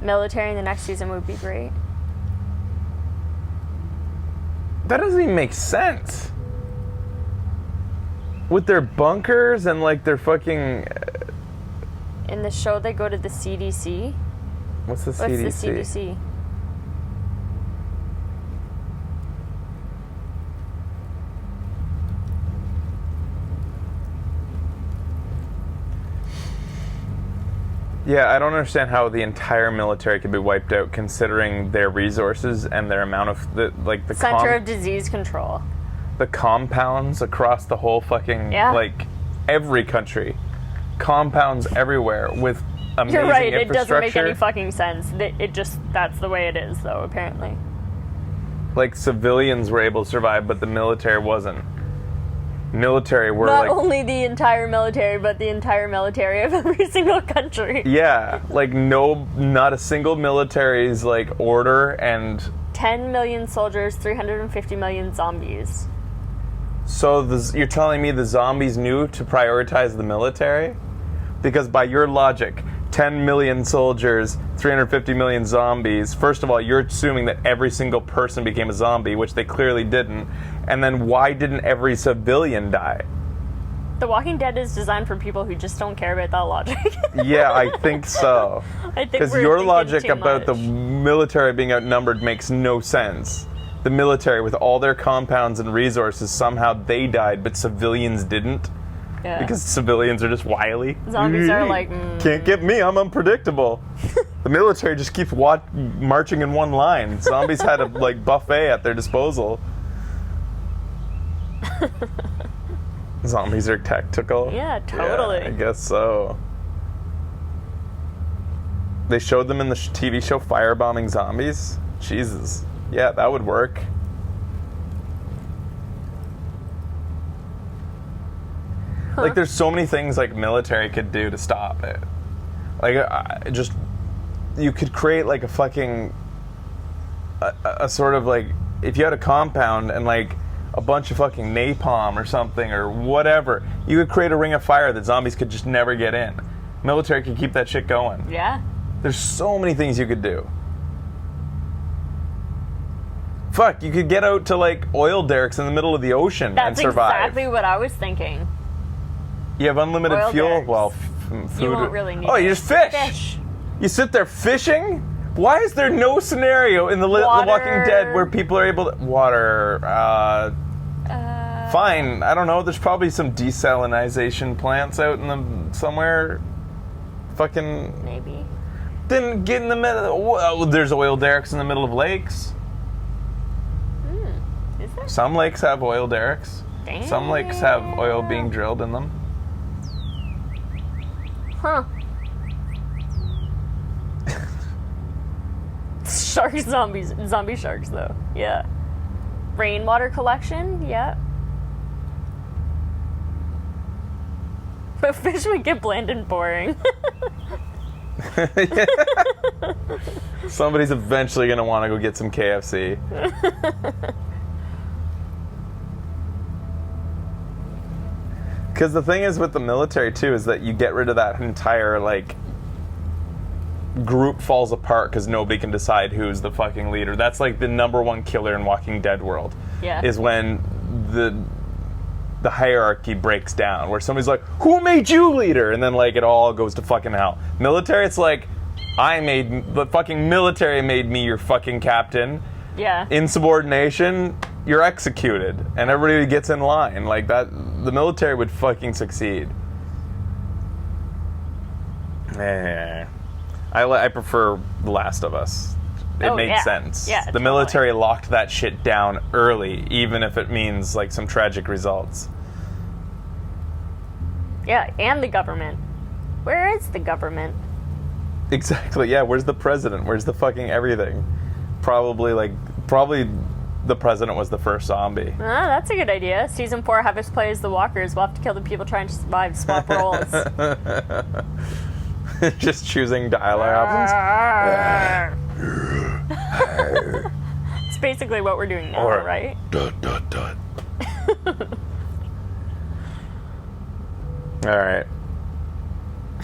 Military in the next season would be great. That doesn't even make sense. With their bunkers and, like, their fucking... In the show, they go to the CDC. What's the CDC? What's the CDC? Yeah, I don't understand how the entire military could be wiped out, considering their resources and their amount of the Center of Disease Control. The compounds across the whole fucking like every country, compounds everywhere with amazing You're right. It infrastructure. doesn't make any fucking sense. It just that's the way it is, though. Apparently, like civilians were able to survive, but the military wasn't. Military were not like only the entire military, but the entire military of every single country. Yeah, like not a single military's like order and 10 million soldiers, 350 million zombies. So you're telling me the zombies knew to prioritize the military? Because by your logic, 10 million soldiers, 350 million zombies. First of all, you're assuming that every single person became a zombie, which they clearly didn't. And then why didn't every civilian die? The Walking Dead is designed for people who just don't care about that logic. Yeah, I think so. I think because your logic about the military being outnumbered makes no sense. The military, with all their compounds and resources, somehow they died, but civilians didn't. Yeah. Because civilians are just wily. Zombies are like... Can't get me, I'm unpredictable. The military just keeps marching in one line. Zombies had a buffet at their disposal. Zombies are tactical. Yeah, totally. Yeah, I guess so. They showed them in the TV show firebombing zombies. Jesus. Yeah, that would work. Huh. Like, there's so many things like military could do to stop it. Like, you could create like a fucking a sort of like, if you had a compound and like a bunch of fucking napalm or something or whatever, you could create a ring of fire that zombies could just never get in. Military could keep that shit going. Yeah. There's so many things you could do. Fuck, you could get out to like oil derricks in the middle of the ocean and survive. That's exactly what I was thinking. You have unlimited Oil fuel. derricks. Well, food. You won't really need you it. just fish. You sit there fishing? Why is there no scenario in the Walking Dead where people are able to... Water, fine. I don't know. There's probably some desalinization plants out in the somewhere. Fucking... Maybe. Then get in the middle... there's oil derricks in the middle of lakes. Is there? Some lakes have oil derricks. Damn. Some lakes have oil being drilled in them. Huh. Sharks, zombies. Zombie sharks, though. Yeah. Rainwater collection? Yeah. But fish would get bland and boring. Somebody's eventually going to want to go get some KFC. Because the thing is with the military too is that you get rid of that entire like group falls apart because nobody can decide who's the fucking leader. That's like the number one killer in Walking Dead world. Yeah. Is when the hierarchy breaks down, where somebody's like, "Who made you leader?" And then like it all goes to fucking hell. Military, it's like, the fucking military made me your fucking captain. Yeah. Insubordination, you're executed, and everybody gets in line like that. The military would fucking succeed. I prefer The Last of Us. It made sense. Yeah, the totally. military locked that shit down early, even if it means like some tragic results. Yeah, and the government. Where is the government? Exactly. Yeah. Where's the president? Where's the fucking everything? Probably the president was the first zombie. That's a good idea. Season 4, have us play as the walkers. We'll have to kill the people trying to survive. Swap roles. Just choosing dialogue options. It's basically what we're doing now, Or, right? All right.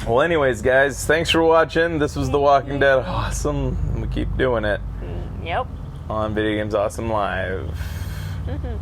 Well, anyways, guys, thanks for watching. This was The Walking Dead. Awesome. We keep doing it Yep. on Video Games Awesome Live. Mm-hmm.